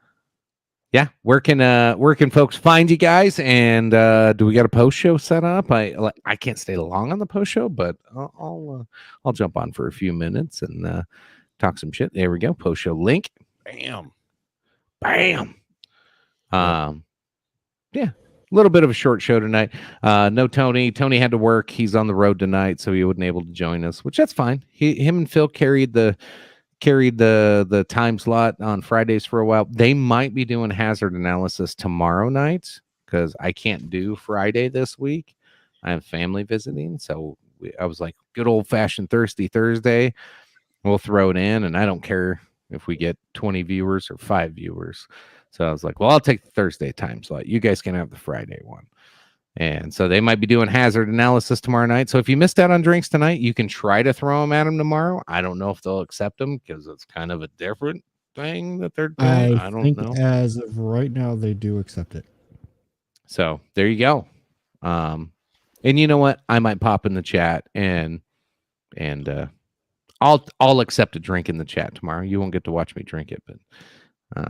Yeah, where can folks find you guys? And do we got a post show set up? I can't stay long on the post show, but I'll jump on for a few minutes and talk some shit. There we go. Post show link. Bam. Yeah, a little bit of a short show tonight. No Tony. Tony had to work. He's on the road tonight, so he wasn't able to join us, which that's fine. Him and Phil carried the time slot on Fridays for a while. They might be doing hazard analysis tomorrow night because I can't do Friday this week. I have family visiting, so I was like, good old fashioned thirsty Thursday. We'll throw it in, and I don't care if we get 20 viewers or 5 viewers. So I was like, well, I'll take the Thursday time slot. You guys can have the Friday one. And so they might be doing hazard analysis tomorrow night. So if you missed out on drinks tonight, you can try to throw them at them tomorrow. I don't know if they'll accept them because it's kind of a different thing that they're doing. I don't know. As of right now, they do accept it. So there you go. And you know what? I might pop in the chat and I'll accept a drink in the chat tomorrow. You won't get to watch me drink it, but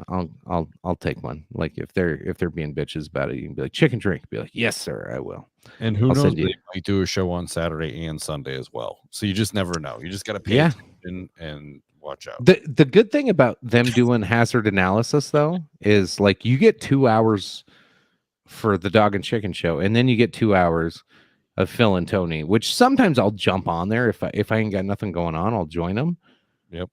I'll take one. Like if they're being bitches about it, you can be like, chicken drink. Be like, yes, sir, I will. And who knows? They might do a show on Saturday and Sunday as well. So you just never know. You just got to pay attention and watch out. The good thing about them doing hazard analysis though is like you get 2 hours for the Dog and Chicken show, and then you get 2 hours of Phil and Tony, which sometimes I'll jump on there if I ain't got nothing going on, I'll join them. Yep.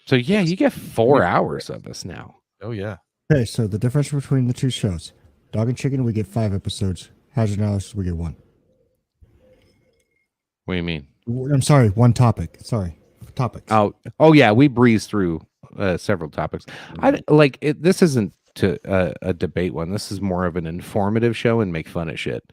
So yeah, you get 4 hours of us now. Oh yeah. Okay, so the difference between the two shows, Dog and Chicken, we get 5 episodes. Hazard Analysis, we get 1. What do you mean? I'm sorry, 1 topic. Sorry, topics. Oh yeah, we breeze through several topics. I like it. This isn't a debate one. This is more of an informative show and make fun of shit.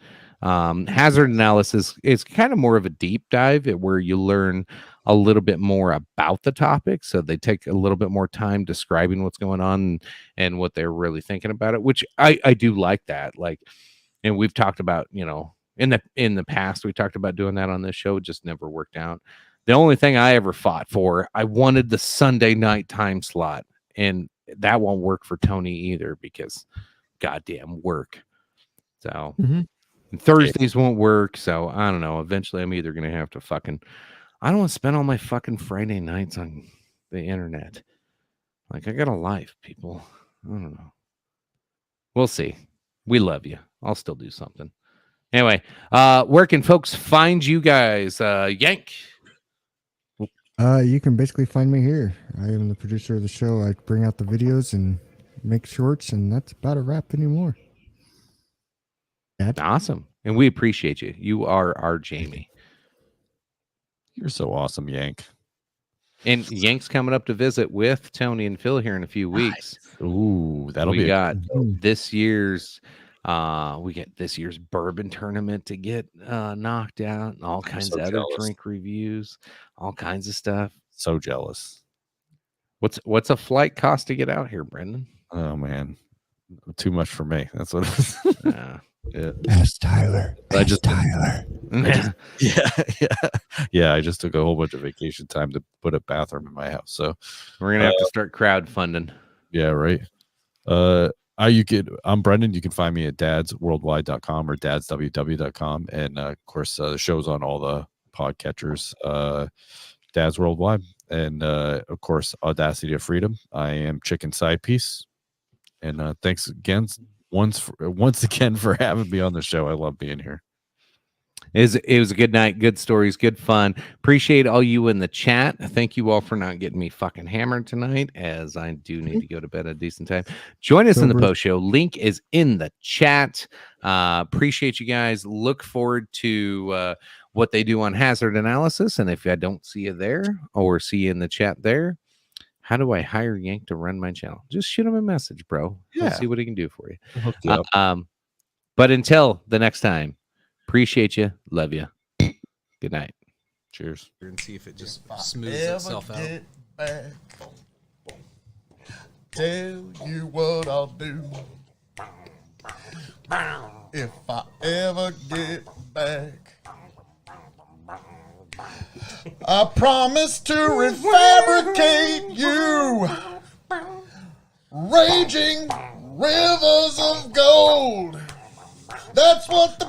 Hazard analysis is kind of more of a deep dive where you learn a little bit more about the topic. So they take a little bit more time describing what's going on and what they're really thinking about it, which I do like that. Like, and we've talked about, you know, in the past, we talked about doing that on this show. It just never worked out. The only thing I ever fought for, I wanted the Sunday night time slot, and that won't work for Tony either because goddamn work. So Thursdays won't work. So I don't know. Eventually I'm either going to have to I don't want to spend all my fucking Friday nights on the internet. Like I got a life, people. I don't know. We'll see. We love you. I'll still do something. Anyway, where can folks find you guys? Yank. You can basically find me here. I am the producer of the show. I bring out the videos and make shorts, and that's about a wrap anymore. Awesome. And we appreciate you. You are our Jamie. You're so awesome, Yank. And Yank's coming up to visit with Tony and Phil here in a few weeks. Ooh, we got this year's bourbon tournament to get knocked out, and all kinds of other drink reviews, all kinds of stuff. So jealous. What's a flight cost to get out here, Brendan? Oh man, too much for me. That's what it is. Yeah. Ask Tyler. Tyler. Yeah. I just took a whole bunch of vacation time to put a bathroom in my house. So we're gonna have to start crowdfunding. Yeah, right. I'm Brendan. You can find me at dadsworldwide.com or dadsww.com. And of course, the show's on all the podcatchers, Dads Worldwide. And of course, Audacity of Freedom. I am Chicken Side Piece. And thanks again once again for having me on the show. I love being here. It was a good night, good stories, good fun. Appreciate all you in the chat. Thank you all for not getting me fucking hammered tonight, as I do need to go to bed at a decent time. Join us in the post show. Link is in the chat. Appreciate you guys. Look forward to what they do on hazard analysis. And if I don't see you there or see you in the chat there, how do I hire Yank to run my channel? Just shoot him a message, bro. Yeah. Let's see what he can do for you. But until the next time, Appreciate you. Love you. Good night. Cheers. And see if it just smooths itself out. Back, tell you what I'll do. If I ever get back, I promise to refabricate you. Raging rivers of gold. That's what the